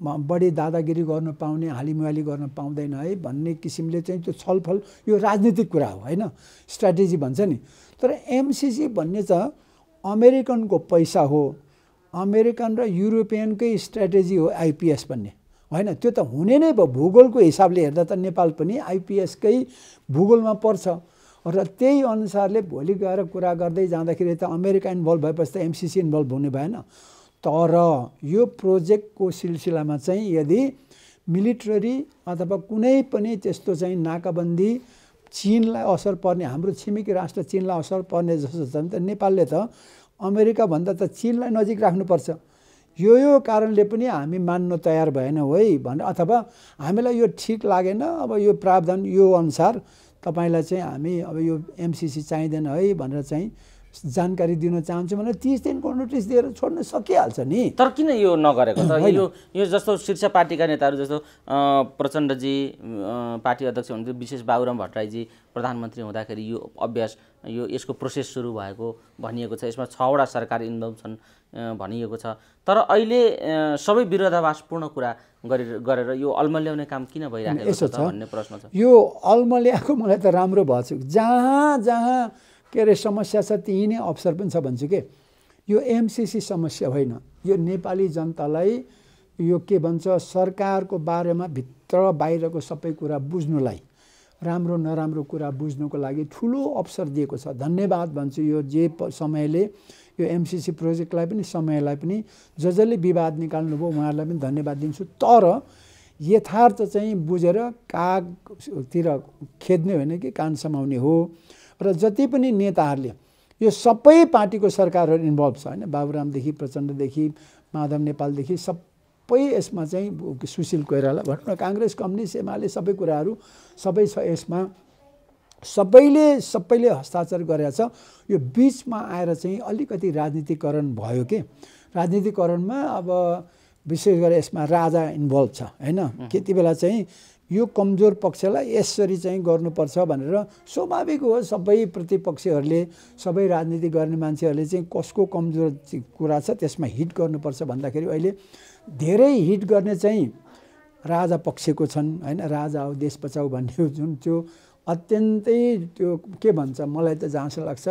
बढी दादागिरी गर्न पाउने, हालिमुहाली गर्न पाउँदैन है भन्ने किसिमले चाहिँ त्यो छलफल, यो राजनीतिक कुरा हो हैन, स्ट्र्याटेजी भन्छ नि। तर एमसीसी भन्ने त अमेरिकनको पैसा हो, अमेरिकन र युरोपियनकै स्ट्र्याटेजी हो आइपिएस भन्ने हैन। त्यो त हुने नै भयो, भूगोलको हिसाबले हेर्दा त नेपाल पनि आइपिएसकै भूगोलमा पर्छ र त्यही अनुसारले भोलि गएर कुरा गर्दै जाँदाखेरि त अमेरिका इन्भल्भ भएपछि त एमसीसी इन्भल्भ हुने भएन। तर यो प्रोजेक्टको सिलसिलामा चाहिँ यदि मिलिटरी अथवा कुनै पनि त्यस्तो चाहिँ नाकाबन्दी चीनलाई असर पर्ने, हाम्रो छिमेकी राष्ट्र चीनलाई असर पर्ने जस्तो छ भने त नेपालले त अमेरिकाभन्दा त चीनलाई नजिक राख्नुपर्छ। यो कारणले पनि हामी मान्न तयार भएनौँ है भनेर, अथवा हामीलाई यो ठिक लागेन, अब यो प्रावधान यो अनुसार तपाईलाई चाहिँ हामी अब यो एमसीसी चाहिँदैन है भनेर चाहिँ जानकारी दिन चाहन्छु भनेर 30 दिनको नोटिस दिएर छोड्न सकिहाल्छ नि। तर किन यो नगरेको त? यो जस्तो शीर्ष पार्टीका नेताहरू जस्तो प्रचण्डजी पार्टी अध्यक्ष हुनुहुन्थ्यो, विशेष बाबुराम भट्टराईजी प्रधानमन्त्री हुँदाखेरि यो अभ्यास यसको प्रोसेस सुरु भएको भनिएको छ। यसमा 6 वटा सरकार इन्भल्भ छन् भनिएको छ। तर अहिले सबै विरोधाभासपूर्ण कुरा गरेर यो अल्मल्याउने काम किन भइरहेको छ भन्ने प्रश्न छ। यो अल्मल्याएको मलाई त राम्रो भएछ, जहाँ के अरे समस्या छ त्यही नै अवसर पनि छ भन्छु के। यो एमसीसी समस्या होइन, यो नेपाली जनतालाई यो के भन्छ सरकारको बारेमा भित्र बाहिरको सबै कुरा बुझ्नुलाई, राम्रो नराम्रो कुरा बुझ्नुको लागि ठुलो अवसर दिएको छ। धन्यवाद भन्छु यो जे समयले यो एमसीसी प्रोजेक्टलाई पनि समयलाई पनि जसले विवाद निकाल्नुभयो उहाँहरूलाई पनि धन्यवाद दिन्छु। तर यथार्थ चाहिँ बुझेर कागतिर खेद्ने होइन कि कान समाउने हो। र जति पनि नेताहरूले यो सबै पार्टीको सरकारहरू इन्भल्भ छ हैन, बाबुरामदेखि प्रचण्डदेखि माधव नेपालदेखि सबै यसमा चाहिँ सुशील कोइराला भनौँ न, काङ्ग्रेस कम्युनिस्ट एमाले सबै कुराहरू सबै छ यसमा। सबैले हस्ताक्षर गरेछ। यो बिचमा आएर चाहिँ अलिकति राजनीतिकरण भयो के। राजनीतिकरणमा अब विशेष गरेर यसमा राजा इन्भल्भ छ हैन। त्यति बेला चाहिँ यो कमजोर पक्षलाई यसरी चाहिँ गर्नुपर्छ भनेर स्वाभाविक हो। सबै प्रतिपक्षहरूले सबै राजनीति गर्ने मान्छेहरूले चाहिँ कसको कमजोर कुरा छ त्यसमा हिट गर्नुपर्छ भन्दाखेरि अहिले धेरै हिट गर्ने चाहिँ राजा पक्षको छन् हैन। राजा हो देश बचाऊ भन्ने जुन त्यो अत्यन्तै त्यो के भन्छ मलाई त जहाँसम्म लाग्छ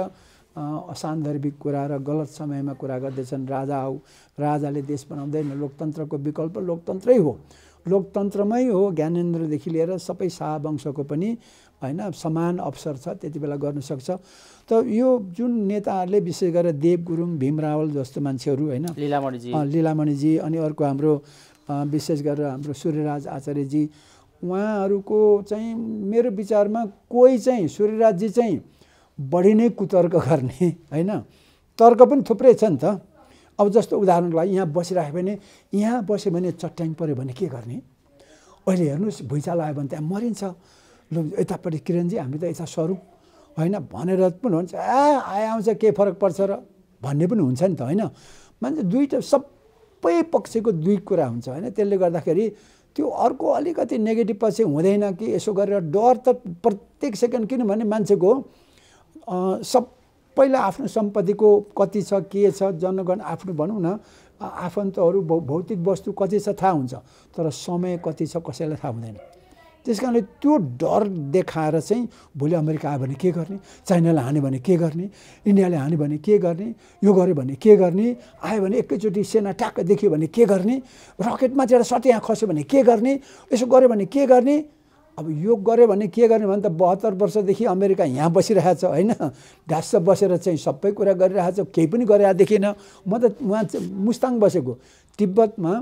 असान्दर्भिक कुरा र गलत समयमा कुरा गर्दैछन्। राजा हो, राजाले देश बनाउँदैन, लोकतन्त्रको विकल्प लोकतन्त्रै हो, लोकतन्त्रमै हो। ज्ञानेन्द्रदेखि लिएर सबै शाह वंशको पनि हैन समान अवसर छ, त्यति बेला गर्न सक्छ। त यो जुन नेताहरूले विशेष गरेर देव गुरुङ, भीम रावल जस्तो मान्छेहरू हैन, लीलामणिजी अनि अर्को हाम्रो विशेष गरेर हाम्रो सूर्यराज आचार्यजी, उहाँहरूको चाहिँ मेरो विचारमा कोही चाहिँ सूर्यराजजी चाहिँ बढी नै कुतर्क गर्ने हैन। तर्क पनि थुप्रै छ नि त। अब जस्तो उदाहरणको लागि यहाँ बसिराख्यो भने, यहाँ बस्यो भने चट्याङ पऱ्यो भने के गर्ने? अहिले हेर्नुहोस् भुइँचालो आयो भने त्यहाँ मरिन्छ। ल यतापट्टि किरणजी हामी त यता सरौँ हैन भनेर पनि हुन्छ। आउँछ के फरक पर्छ र भन्ने पनि हुन्छ नि त हैन। मान्छे दुईटा सबै पक्षको दुई कुरा हुन्छ हैन। त्यसले गर्दाखेरि त्यो अर्को अलिकति नेगेटिभ पछि हुँदैन कि यसो गरेर डर त प्रत्येक सेकेन्ड। किनभने मान्छेको सबैलाई आफ्नो सम्पत्तिको कति छ के छ जनगण आफ्नो भनौँ न आफन्तहरू भौतिक वस्तु कति छ थाहा हुन्छ, तर समय कति छ कसैलाई थाहा हुँदैन। त्यस कारणले त्यो डर देखाएर चाहिँ भोलि अमेरिका आयो भने के गर्ने, चाइनाले हान्यो भने के गर्ने, इन्डियाले हान्यो भने के गर्ने, यो गर्यो भने के गर्ने, आयो भने एकैचोटि सेना ट्याक्क देखियो भने के गर्ने, रकेटमा चाहिँ सट्टै यहाँ खस्यो भने के गर्ने, यसो गर्यो भने के गर्ने। अब यो गर्यो भने के गर्ने भने त 72 वर्षदेखि अमेरिका यहाँ बसिरहेको छ हैन। ढास्स बसेर चाहिँ सबै कुरा गरिरहेको छ, केही पनि गरेर देखिन। म त उहाँ मुस्ताङ बसेको तिब्बतमा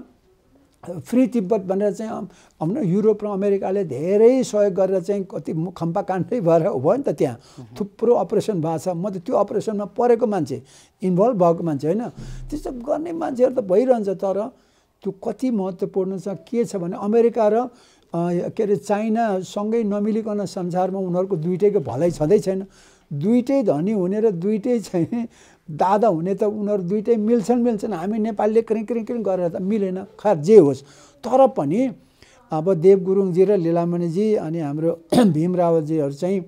फ्री तिब्बत भनेर चाहिँ हाम्रो युरोप र अमेरिकाले धेरै सहयोग गरेर चाहिँ कति खम्पा काण्डै भएर भयो नि त। त्यहाँ थुप्रो अपरेसन भएको छ। म त त्यो अपरेसनमा परेको मान्छे, इन्भल्भ भएको मान्छे हैन। त्यस्तो गर्ने मान्छेहरू त भइरहन्छ, तर त्यो कति महत्त्वपूर्ण छ के छ भने अमेरिका र के अरे चाइनासँगै नमिलिकन संसारमा उनीहरूको दुइटैको भलाइ छँदै छैन। दुइटै धनी हुने र दुइटै चाहिँ दादा हुने त उनीहरू दुइटै मिल्छन्। हामी नेपालले क्रिङ गरेर त मिलेन। खैर जे होस्, तर पनि अब देव गुरुङजी र लीलामणिजी अनि हाम्रो भीम रावलजीहरू चाहिँ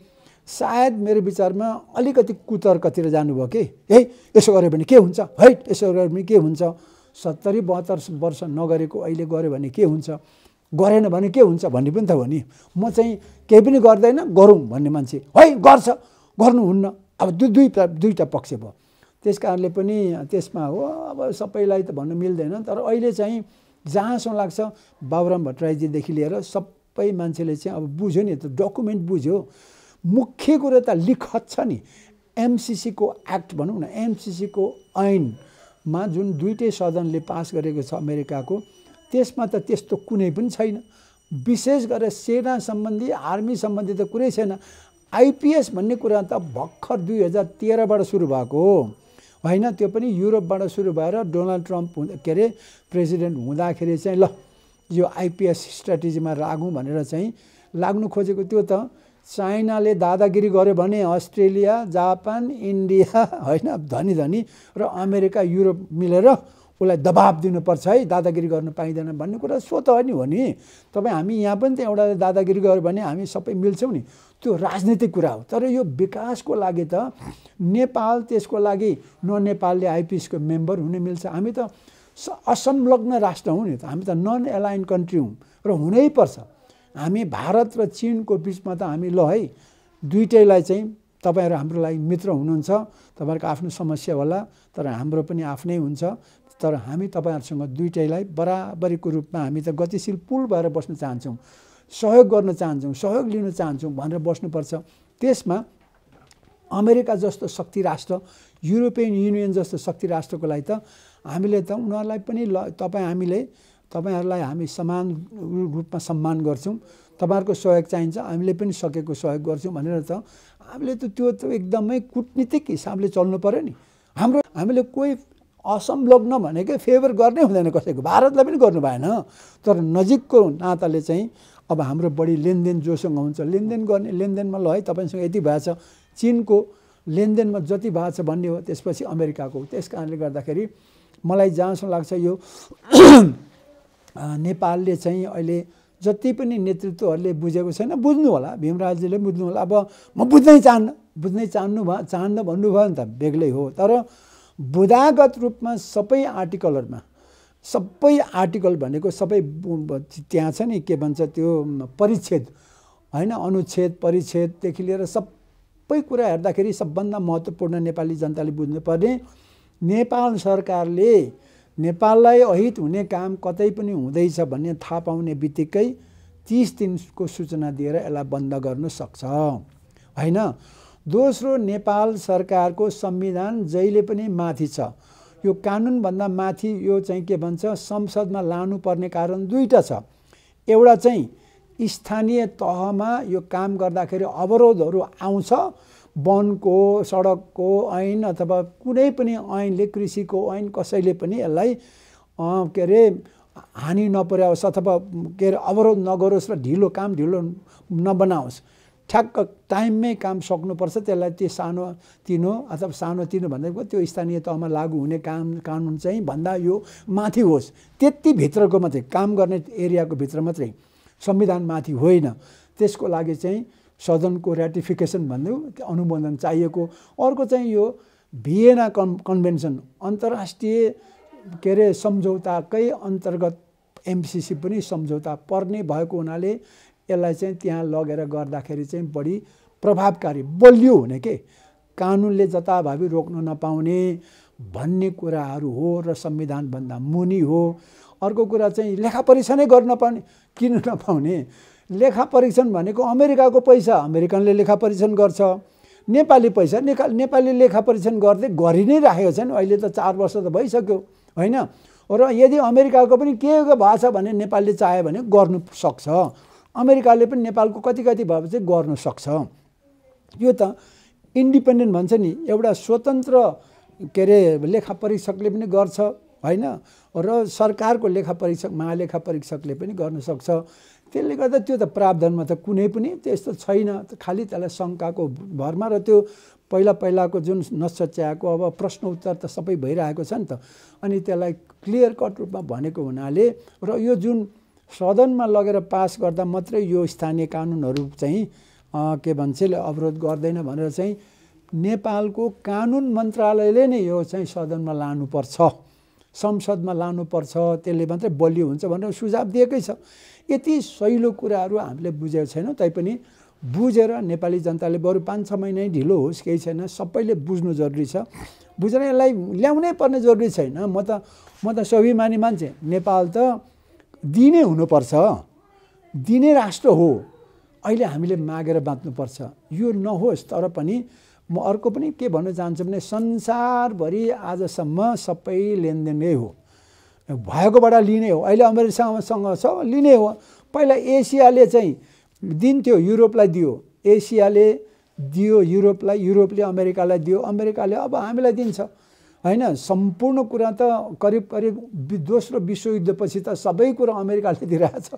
सायद मेरो विचारमा अलिकति कुतर्कतिर जानुभयो कि यसो गर्यो भने के हुन्छ, यसो गर्यो भने के हुन्छ। 70-72 वर्ष नगरेको अहिले गर्यो भने के हुन्छ, गरेन भने के हुन्छ भन्ने पनि त हो नि। म चाहिँ केही पनि गर्दैन गरौँ भन्ने मान्छे गर्छ, गर्नुहुन्न। अब दुईटा पक्ष भयो। त्यस कारणले पनि त्यसमा हो अब सबैलाई त भन्नु मिल्दैन। तर अहिले चाहिँ जहाँसम्म लाग्छ बाबुराम भट्टराईजीदेखि लिएर सबै मान्छेले चाहिँ अब बुझ्यो नि, त डकुमेन्ट बुझ्यो। मुख्य कुरो त लिखत छ नि, एमसिसीको एक्ट भनौँ न, एमसिसीको ऐनमा जुन दुईटै सदनले पास गरेको छ अमेरिकाको, त्यसमा त त्यस्तो कुनै पनि छैन। विशेष गरेर सेना सम्बन्धी आर्मी सम्बन्धी त कुरै छैन। आइपिएस भन्ने कुरा त भर्खर 2013बाट सुरु भएको हो होइन। त्यो पनि युरोपबाट सुरु भएर डोनाल्ड ट्रम्प के अरे प्रेसिडेन्ट हुँदाखेरि चाहिँ ल यो आइपिएस स्ट्राटेजीमा लागौँ भनेर चाहिँ लाग्नु खोजेको। त्यो त चाइनाले दादागिरी गर्यो भने अस्ट्रेलिया, जापान, इन्डिया होइन धनी र अमेरिका युरोप मिलेर उसलाई दबाब दिनुपर्छ है, दादागिरी गर्न पाइँदैन भन्ने कुरा सो त नि हो नि। तपाईँ हामी यहाँ पनि त एउटा दादागिरी गर्यो भने हामी सबै मिल्छौँ नि, त्यो राजनीतिक कुरा हो। तर यो विकासको लागि त नेपाल त्यसको लागि नेपालले आइपिएसको मेम्बर हुन मिल्छ। हामी त असंलग्न राष्ट्र हौँ नि त, हामी त नन एलाइन कन्ट्री हौँ र हुनै पर्छ। हामी भारत र चीनको बिचमा त हामी ल है दुईटैलाई चाहिँ तपाईँहरू हाम्रो लागि मित्र हुनुहुन्छ, तपाईँहरूको आफ्नो समस्या होला तर हाम्रो पनि आफ्नै हुन्छ। तर हामी तपाईँहरूसँग दुईटैलाई बराबरीको रूपमा हामी त गतिशील पुल भएर बस्न चाहन्छौँ, सहयोग गर्न चाहन्छौँ, सहयोग लिन चाहन्छौँ भनेर बस्नुपर्छ। त्यसमा अमेरिका जस्तो शक्ति राष्ट्र, युरोपियन युनियन जस्तो शक्ति राष्ट्रको लागि त हामीले त उनीहरूलाई पनि तपाईँहरूलाई हामी समान रूपमा सम्मान गर्छौँ, तपाईँहरूको सहयोग चाहिन्छ, हामीले पनि सकेको सहयोग गर्छौँ भनेर त हामीले त त्यो त एकदमै कूटनीतिक हिसाबले चल्नु पर्यो नि। हामीले कोही असंलग्न भनेकै फेभर गर्नै हुँदैन कसैको, भारतलाई पनि गर्नु भएन। तर नजिकको नाताले चाहिँ अब हाम्रो बढी लेनदेन जोसँग हुन्छ लेनदेन गर्ने लेनदेनमा ल है तपाईँसँग यति भएको छ चीनको लेनदेनमा जति भएको छ भन्ने हो त्यसपछि अमेरिकाको त्यस कारणले गर्दाखेरि मलाई जहाँसम्म लाग्छ यो नेपालले चाहिँ अहिले जति पनि नेतृत्वहरूले बुझेको छैन बुझ्नु होला भीमराजजीले बुझ्नु होला अब म बुझ्नै चाहन्न भन्नुभयो नि त बेग्लै हो तर बुदागत रूपमा सबै आर्टिकल भनेको सबै त्यहाँ छ नि के भन्छ त्यो परिच्छेद हैन अनुच्छेद परिच्छेददेखि लिएर सबै कुरा हेर्दाखेरि सबभन्दा महत्त्वपूर्ण नेपाली जनताले बुझ्नुपर्ने नेपाल सरकारले नेपाललाई अहित हुने काम कतै पनि हुँदैछ भन्ने थाहा पाउने बित्तिकै 30 दिनको सूचना दिएर यसलाई बन्द गर्न सक्छ हैन। दोस्रो नेपाल सरकारको संविधान जहिले पनि माथि छ यो कानुनभन्दा माथि यो चाहिँ के भन्छ संसदमा लानुपर्ने कारण दुईटा छ एउटा चाहिँ स्थानीय तहमा यो काम गर्दाखेरि अवरोधहरू आउँछ वनको सडकको ऐन अथवा कुनै पनि ऐनले कृषिको ऐन कसैले पनि यसलाई के अरे हानि नपुर्याओस् अथवा के अरे अवरोध नगरोस् र काम ढिलो नबनाओस् ठ्याक्क टाइममै काम सक्नुपर्छ त्यसलाई त्यो सानो तिनो भनेको त्यो स्थानीय तहमा लागू हुने कानुन चाहिँ भन्दा यो माथि होस् त्यति भित्रको मात्रै काम गर्ने एरियाको भित्र मात्रै संविधान माथि होइन त्यसको लागि चाहिँ सदनको र्याटिफिकेसन भन्नु अनुमोदन चाहिएको अर्को चाहिँ यो भिएना कन्भेन्सन अन्तर्राष्ट्रिय के अरे सम्झौताकै अन्तर्गत एमसिसी पनि सम्झौता पर्ने भएको हुनाले यसलाई चाहिँ त्यहाँ लगेर गर्दाखेरि चाहिँ बढी प्रभावकारी बलियो हुने के कानुनले जताभावी रोक्न नपाउने भन्ने कुराहरू हो र संविधानभन्दा मुनि हो। अर्को कुरा चाहिँ लेखा परीक्षणै गर्न नपाउने किन नपाउने लेखा परीक्षण भनेको अमेरिकाको पैसा अमेरिकनले लेखा परीक्षण गर्छ नेपाली पैसा नेपाली लेखा परीक्षण गरि नै राखेको छ नि अहिले त 4 वर्ष त भइसक्यो हैन र यदि अमेरिकाको पनि के भएको छ भने नेपालले चाह्यो भने गर्नु सक्छ अमेरिकाले पनि नेपालको कति भएपछि गर्न सक्छ। यो त इन्डिपेन्डेन्ट भन्छ नि एउटा स्वतन्त्र के अरे लेखा परीक्षकले पनि गर्छ हैन र सरकारको लेखा परीक्षक महालेखा परीक्षकले पनि गर्न सक्छ त्यसले गर्दा त्यो त प्रावधानमा त कुनै पनि त्यस्तो छैन खालि त्यसलाई शङ्काको भरमा र त्यो पहिलाको जुन नसच्याएको अब प्रश्न उत्तर त सबै भइरहेको छ नि त अनि त्यसलाई क्लियर कट रूपमा भनेको हुनाले र यो जुन सदनमा लगेर पास गर्दा मात्रै यो स्थानीय कानुनहरू चाहिँ के भन्छ अवरोध गर्दैन भनेर चाहिँ नेपालको कानुन मन्त्रालयले नै यो चाहिँ सदनमा लानुपर्छ संसदमा लानुपर्छ त्यसले मात्रै बलियो हुन्छ भनेर सुझाव दिएकै छ। यति सहिलो कुराहरू हामीले बुझेको छैनौँ तैपनि बुझेर नेपाली जनताले बरु 5-6 महिना ढिलो होस् केही छैन सबैले बुझ्नु जरुरी छ बुझेर यसलाई ल्याउनै पर्ने जरुरी छैन। म त स्वाभिमानी मान्छे नेपाल त दिने हुनुपर्छ दिने राष्ट्र हो अहिले हामीले मागेर बाँच्नुपर्छ यो नहोस् तर पनि म अर्को पनि के भन्न चाहन्छु भने संसारभरि आजसम्म सबै लेनदेनै हो भएकोबाट लिने हो अहिले अमेरिकासँग छ लिने हो पहिला एसियाले चाहिँ दिन्थ्यो युरोपलाई दियो एसियाले दियो युरोपलाई युरोपले अमेरिकालाई दियो अमेरिकाले अब हामीलाई दिन्छ हैन सम्पूर्ण कुरा त करिब दोस्रो विश्वयुद्धपछि त सबै कुरा अमेरिकाले दिइरहेछ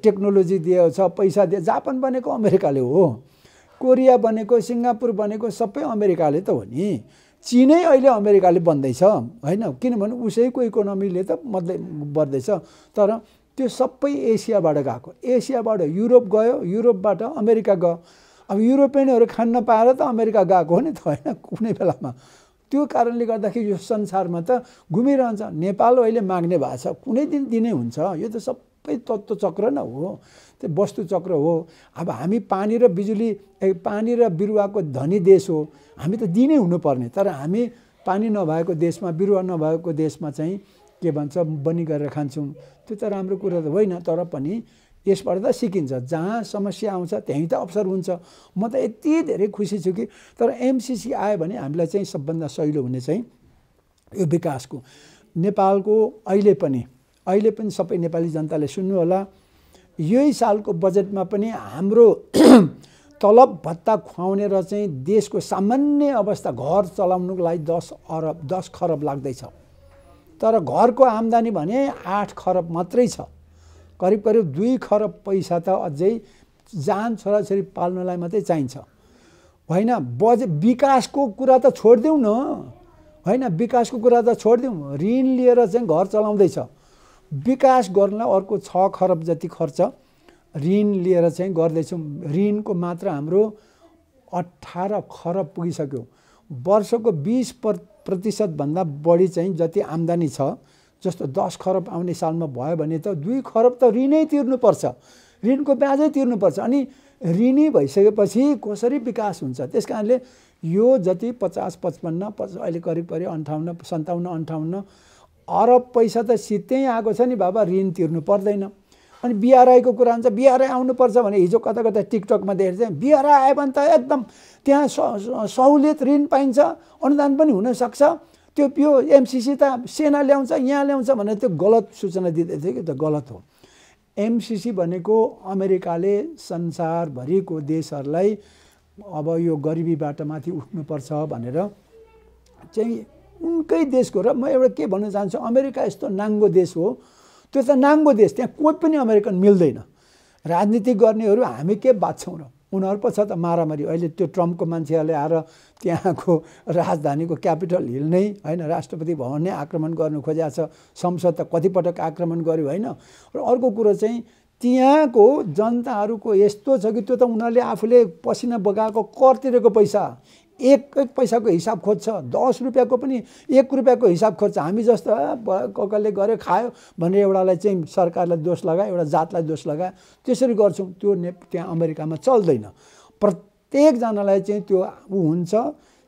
टेक्नोलोजी दिएको छ पैसा दिए जापान बनेको अमेरिकाले हो कोरिया बनेको सिङ्गापुर बनेको सबै अमेरिकाले त हो नि चीनै अहिले अमेरिकाले बन्दैछ हैन किनभने उसैको इकोनोमीले त बढ्दैछ तर त्यो सबै एसियाबाट गएको एसियाबाट युरोप गयो युरोपबाट अमेरिका गयो अब युरोपियनहरू खान नपाएर त अमेरिका गएको हो नि त हैन कुनै बेलामा त्यो कारणले गर्दाखेरि यो संसारमा त घुमिरहन्छ नेपाल अहिले माग्ने भएको छ कुनै दिन दिनै हुन्छ यो त सबै तत्त्व चक्र न हो त्यो वस्तु चक्र हो। अब हामी पानी र बिजुली पानी र बिरुवाको धनी देश हो हामी त दिनै हुनुपर्ने तर हामी पानी नभएको देशमा बिरुवा नभएको देशमा चाहिँ के भन्छ बनी गरेर खान्छौँ त्यो त राम्रो कुरा त होइन तर पनि यसबाट त सिकिन्छ जहाँ समस्या आउँछ त्यहीँ त अवसर हुन्छ। म त यति धेरै खुसी छु कि तर एमसिसी आयो भने हामीलाई चाहिँ सबभन्दा सहिलो हुने चाहिँ यो विकासको नेपालको अहिले पनि सबै नेपाली जनताले सुन्नु होला यही सालको बजेटमा पनि हाम्रो तलब भत्ता खुवाउने र चाहिँ देशको सामान्य अवस्था घर चलाउनुको लागि 10 खरब लाग्दैछ तर घरको आम्दानी भने 8 खरब मात्रै छ करिब करिब 2 खरब पैसा त अझै जान छोराछोरी पाल्नलाई मात्रै चाहिन्छ होइन। विकासको कुरा त छोडिदेऊ न होइन, विकासको कुरा त छोडिदेऊ, ऋण लिएर चाहिँ घर चलाउँदैछ। विकास गर्नलाई अर्को 6 खरब जति खर्च ऋण लिएर चाहिँ गर्दैछौँ। ऋणको मात्रा हाम्रो 18 खरब पुगिसक्यो। वर्षको 20% भन्दा बढी चाहिँ जति आम्दानी छ, जस्तो 10 खरब आउने सालमा भयो भने त 2 खरब त ऋणै तिर्नुपर्छ, ऋणको ब्याजै तिर्नुपर्छ। अनि ऋणी भइसकेपछि कसरी विकास हुन्छ? त्यस कारणले यो जति 50-55 अहिले करिब करिब 57-58 अरब पैसा त सिधै आएको छ नि बाबा, ऋण तिर्नु पर्दैन। अनि बिआरआईको कुरा हुन्छ, बिआरआई आउनुपर्छ भने हिजो कता कता टिकटकमा देखेर चाहिँ बिआरआई आयो भने त एकदम त्यहाँ सहुलियत ऋण पाइन्छ, अनुदान पनि हुनसक्छ, त्यो एमसिसी त सेना ल्याउँछ यहाँ ल्याउँछ भनेर त्यो गलत सूचना दिँदै थियो कि, त गलत हो। एमसिसी भनेको अमेरिकाले संसारभरिको देशहरूलाई अब यो गरिबीबाट माथि उठ्नुपर्छ भनेर चाहिँ उनकै देशको, र म एउटा के भन्न चाहन्छु, अमेरिका यस्तो नाङ्गो देश हो, त्यो त नाङ्गो देश, त्यहाँ कोही पनि अमेरिकन मिल्दैन। राजनीति गर्नेहरू हामी के बाँच्छौँ र, उनीहरू पछ त मारामारी। अहिले त्यो ट्रम्पको मान्छेहरूले आएर त्यहाँको राजधानीको क्यापिटल हिल नै होइन, राष्ट्रपति भवन नै आक्रमण गर्नु खोजेको छ, संसद त कतिपटक आक्रमण गर्यो होइन। र अर्को कुरो चाहिँ त्यहाँको जनताहरूको यस्तो छ कि त्यो त उनीहरूले आफूले पसिना बगाएको कर तिरेको पैसा, एक पैसाको हिसाब खोज्छ, 10 रुपियाँको पनि 1 रुपियाँको हिसाब खोज्छ। हामी जस्तो कसले गऱ्यो खायो भनेर एउटालाई चाहिँ सरकारलाई दोष लगायो, एउटा जातलाई दोष लगायो, त्यसरी गर्छौँ। त्यो त्यहाँ अमेरिकामा चल्दैन। प्रत्येकजनालाई चाहिँ त्यो हुन्छ,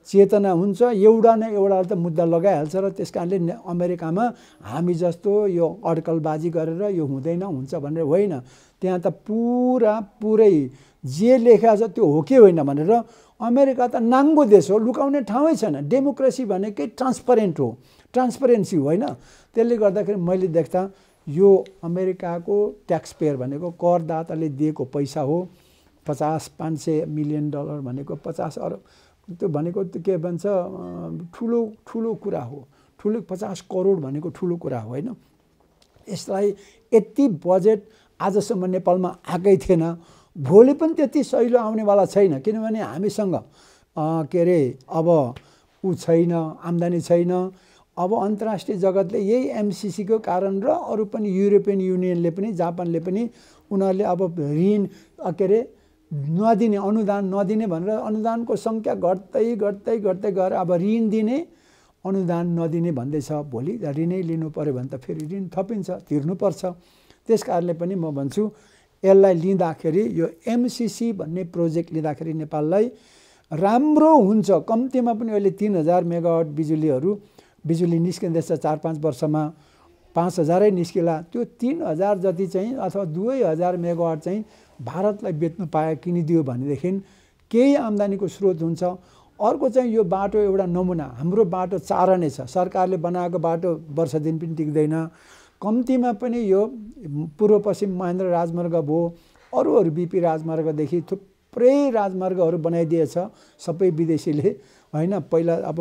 चेतना हुन्छ, एउटा न एउटाले त मुद्दा लगाइहाल्छ। र त्यस कारणले अमेरिकामा हामी जस्तो यो अड्कलबाजी गरेर यो हुँदैन हुन्छ भनेर होइन, त्यहाँ त पुरै जे लेखेको छ त्यो हो कि होइन भनेर। अमेरिका त नाङ्गो देश हो, लुकाउने ठाउँै छैन। डेमोक्रेसी भनेकै ट्रान्सपरेन्ट हो, ट्रान्सपरेन्सी हो होइन। त्यसले गर्दाखेरि मैले देख्दा यो अमेरिकाको ट्याक्स पेयर भनेको करदाताले दिएको पैसा हो। 50-500 मिलियन डलर भनेको 50 अरब, त्यो भनेको के भन्छ ठुलो कुरा हो। 50 करोड भनेको ठुलो कुरा हो होइन। यसलाई यति बजेट आजसम्म नेपालमा आएकै थिएन, भोलि पनि त्यति सहिलो आउनेवाला छैन। किनभने हामीसँग के अरे अब छैन, आम्दानी छैन। अब अन्तर्राष्ट्रिय जगतले यही एमसिसीको कारण र अरू पनि युरोपियन युनियनले पनि, जापानले पनि उनीहरूले अब ऋण के अरे नदिने, अनुदान नदिने भनेर अनुदानको सङ्ख्या घट्दै गएर अब ऋण दिने, अनुदान नदिने भन्दैछ। भोलि ऋणै लिनु पऱ्यो भने त फेरि ऋण थपिन्छ, तिर्नुपर्छ। त्यस कारणले पनि म भन्छु यसलाई लिँदाखेरि, यो एमसिसी भन्ने प्रोजेक्ट लिँदाखेरि नेपाललाई राम्रो हुन्छ। कम्तीमा पनि अहिले 3000 मेगावाट बिजुली निस्किँदैछ, 4-5 वर्षमा 5000 निस्किला। त्यो 3000 जति चाहिँ अथवा 2000 मेगावाट चाहिँ भारतलाई बेच्नु पाए, किनिदियो भनेदेखि केही आम्दानीको स्रोत हुन्छ। अर्को चाहिँ यो बाटो एउटा नमुना, हाम्रो बाटो चारने छ, सरकारले बनाएको बाटो वर्ष दिन पनि टिक्दैन। कम्तीमा पनि यो पूर्व पश्चिम महेन्द्र राजमार्ग भयो, अरू बिपी राजमार्गदेखि थुप्रै राजमार्गहरू बनाइदिएछ सबै विदेशीले होइन। पहिला अब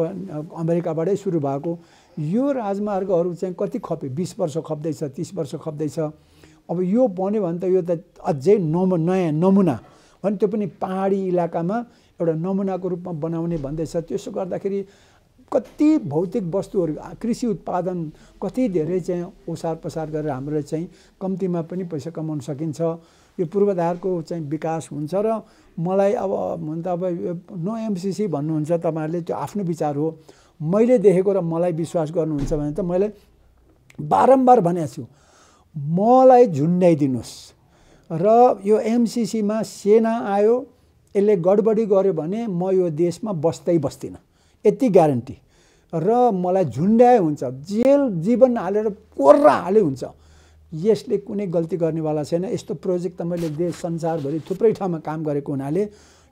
अमेरिकाबाटै सुरु भएको यो राजमार्गहरू चाहिँ कति खप्यो, 20 वर्ष खप्दैछ, 30 वर्ष खप्दैछ। अब यो बन्यो भने त यो त अझै नयाँ नमुना भने, त्यो पनि पहाडी इलाकामा एउटा नमुनाको रूपमा बनाउने भन्दैछ। त्यसो गर्दाखेरि कति भौतिक वस्तुहरू, कृषि उत्पादन कति धेरै चाहिँ ओसार पसार गरेर हाम्रो चाहिँ कम्तीमा पनि पैसा कमाउन सकिन्छ। यो पूर्वाधारको चाहिँ विकास हुन्छ। र मलाई अब हुन त अब नो एमसिसी भन्नुहुन्छ तपाईँहरूले, त्यो आफ्नो विचार हो। मैले देखेको र मलाई विश्वास गर्नुहुन्छ भने त मैले बारम्बार भनेको छु, मलाई झुन्ड्याइदिनुहोस्। र यो एमसिसीमा सेना आयो, यसले गडबडी गर्यो भने म यो देशमा बस्दिनँ, यति ग्यारेन्टी। र मलाई झुन्ड्याए हुन्छ, जेल जीवन हालेर कोर्रा हाले हुन्छ। यसले कुनै गल्ती गर्नेवाला छैन। यस्तो प्रोजेक्ट त मैले देश संसारभरि थुप्रै ठाउँमा काम गरेको हुनाले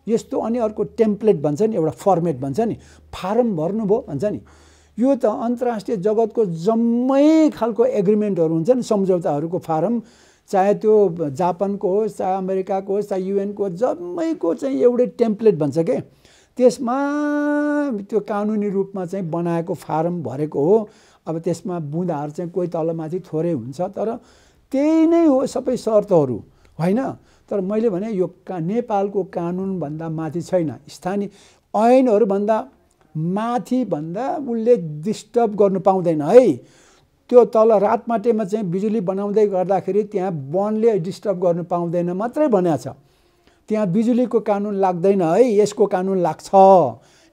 यस्तो। अनि अर्को टेम्प्लेट भन्छ नि, एउटा फर्मेट भन्छ नि, फारम भर्नुभयो भन्छ नि, यो त अन्तर्राष्ट्रिय जगतको जम्मै खालको एग्रिमेन्टहरू हुन्छ नि, सम्झौताहरूको फारम, चाहे त्यो जापानको होस्, चाहे अमेरिकाको होस्, चाहे युएनको होस्, जम्मैको चाहिँ एउटै टेम्प्लेट भन्छ के। त्यसमा त्यो कानुनी रूपमा चाहिँ बनाएको फारम भरेको हो। अब त्यसमा बुँदाहरू चाहिँ कोही तलमाथि थोरै हुन्छ, तर त्यही नै हो सबै शर्तहरू होइन। तर मैले भने यो नेपालको कानुनभन्दा माथि छैन, स्थानीय ऐनहरूभन्दा माथि भन्दा उसले डिस्टर्ब गर्नु पाउँदैन है। त्यो तल रातमाटेमा चाहिँ बिजुली बनाउँदै गर्दाखेरि त्यहाँ वनले डिस्टर्ब गर्नु पाउँदैन मात्रै भनेको छ। त्यहाँ बिजुलीको कानुन लाग्दैन है, यसको कानुन लाग्छ,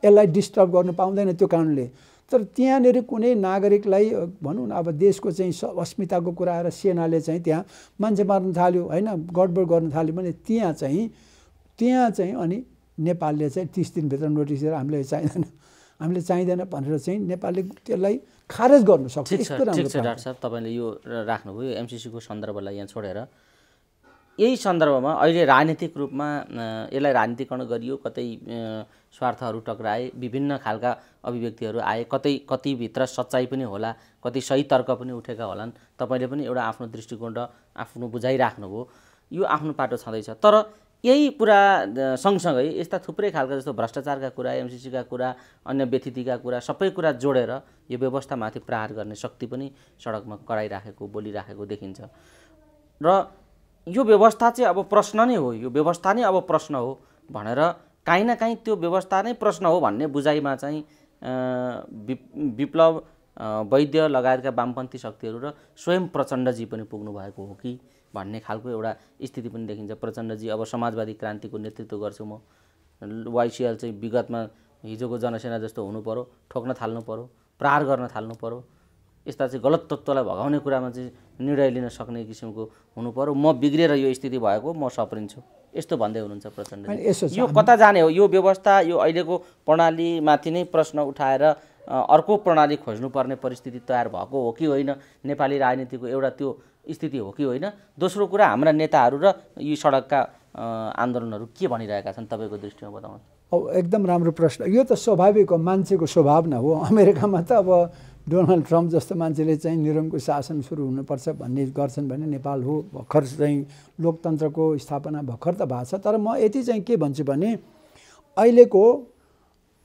यसलाई डिस्टर्ब गर्नु पाउँदैन त्यो कानुनले। तर त्यहाँनिर कुनै नागरिकलाई भनौँ न अब देशको चाहिँ अस्मिताको कुरा आएर सेनाले चाहिँ त्यहाँ मान्छे मार्न थाल्यो होइन, गडबड गर्न थाल्यो भने त्यहाँ चाहिँ अनि नेपालले चाहिँ 30 दिनभित्र नोटिस दिएर हामीले चाहिँदैन भनेर चाहिँ नेपालले त्यसलाई खारेज गर्नु सक्छ। ठिक छ डाक्टर साहब, तपाईँले यो राख्नुभयो एमसिसीको सन्दर्भलाई यहाँ छोडेर। यही सन्दर्भमा अहिले राजनीतिक रूपमा यसलाई राजनीतिकरण गरियो, कतै स्वार्थहरू टक्राए, विभिन्न खालका अभिव्यक्तिहरू आए, कतिभित्र सच्चाइ पनि होला, कति सही तर्क पनि उठेका होलान्। तपाईँले पनि एउटा आफ्नो दृष्टिकोण र आफ्नो बुझाइ राख्नुभयो, यो आफ्नो पाटो छँदैछ। तर यही कुरा सँगसँगै यस्ता थुप्रै खालका जस्तो भ्रष्टाचारका कुरा, एमसिसीका कुरा, अन्य व्यतिथिका कुरा, सबै कुरा जोडेर यो व्यवस्थामाथि प्रहार गर्ने शक्ति पनि सडकमा कराइराखेको, बोलिराखेको देखिन्छ। र यो व्यवस्था चाहिँ अब प्रश्न नै हो, यो व्यवस्था नै अब प्रश्न हो भनेर काहीँ न काहीँ त्यो व्यवस्था नै प्रश्न हो भन्ने बुझाइमा चाहिँ विप्लव वैद्य लगायतका वामपन्थी शक्तिहरू र स्वयं प्रचण्डजी पनि पुग्नु भएको हो कि भन्ने खालको एउटा स्थिति पनि देखिन्छ। प्रचण्डजी अब समाजवादी क्रान्तिको नेतृत्व गर्छु म, वाइसिएल चाहिँ विगतमा हिजोको जनसेना जस्तो हुनु पर्यो, ठोक्न थाल्नु पर्यो, प्रहार गर्न थाल्नु पर्यो, यस्ता चाहिँ गलत तत्त्वलाई भगाउने कुरामा चाहिँ निर्णय लिन सक्ने किसिमको हुनु पर्यो, म बिग्रेर यो स्थिति भएको म सप्रिन्छु, यस्तो भन्दै हुनुहुन्छ प्रचण्ड। यो कता जाने हो? यो व्यवस्था, यो अहिलेको प्रणालीमाथि नै प्रश्न उठाएर अर्को प्रणाली खोज्नुपर्ने परिस्थिति तयार भएको हो कि होइन? नेपाली राजनीतिको एउटा त्यो स्थिति हो कि होइन? दोस्रो कुरा, हाम्रा नेताहरू र यी सडकका आन्दोलनहरू के भनिरहेका छन् तपाईँको दृष्टिमा बताउनु। अब एकदम राम्रो प्रश्न। यो त स्वाभाविक हो, मान्छेको स्वभाव न हो। अमेरिकामा त अब डोनाल्ड ट्रम्प जस्तो मान्छेले चाहिँ निरङ्कुश शासन सुरु हुनुपर्छ भन्ने गर्छन् भने नेपाल हो भर्खर चाहिँ लोकतन्त्रको स्थापना भर्खर त भएको छ। तर म यति चाहिँ के भन्छु भने अहिलेको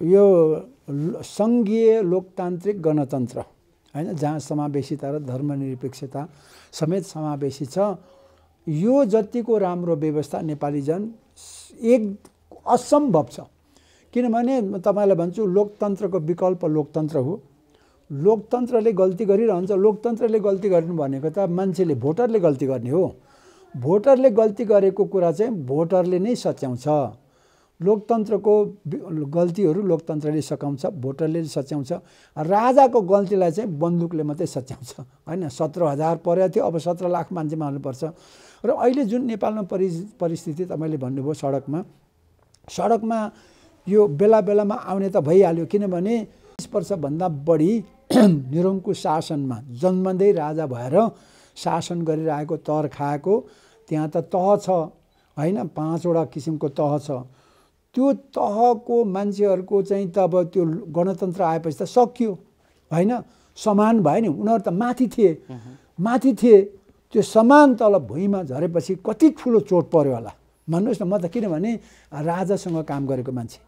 यो सङ्घीय लोकतान्त्रिक गणतन्त्र होइन, जहाँ समावेशिता र धर्मनिरपेक्षता समेत समावेशी छ, यो जतिको राम्रो व्यवस्था नेपाली जन एक असम्भव छ। किनभने म तपाईँलाई भन्छु लोकतन्त्रको विकल्प लोकतन्त्र हो। लोकतन्त्रले गल्ती गरिरहन्छ। लोकतन्त्रले गल्ती गर्नु भनेको त मान्छेले भोटरले गल्ती गर्ने हो। भोटरले गल्ती गरेको कुरा चाहिँ भोटरले नै सच्याउँछ। लोकतन्त्रको गल्तीहरू लोकतन्त्रले सकाउँछ, भोटरले सच्याउँछ। राजाको गल्तीलाई चाहिँ बन्दुकले मात्रै सच्याउँछ होइन। 17,000 परेको थियो, अब 17 लाख मान्छे मार्नुपर्छ। र अहिले जुन नेपालमा परिस्थिति तपाईँले भन्नुभयो सडकमा यो बेला बेलामा आउने त भइहाल्यो। किनभने 20 वर्षभन्दा बढी निरङ्कुश शासनमा जन्मँदै राजा भएर शासन गरिरहेको, तर खाएको त्यहाँ त तह छ होइन, 5वटा किसिमको तह छ। त्यो तहको मान्छेहरूको चाहिँ त अब त्यो गणतन्त्र आएपछि त सकियो होइन, समान भयो नि। उनीहरू त माथि थिए, त्यो समान तल भुइँमा झरेपछि कति ठुलो चोट पर्यो होला भन्नुहोस् न। म त किनभने राजासँग काम गरेको मान्छे,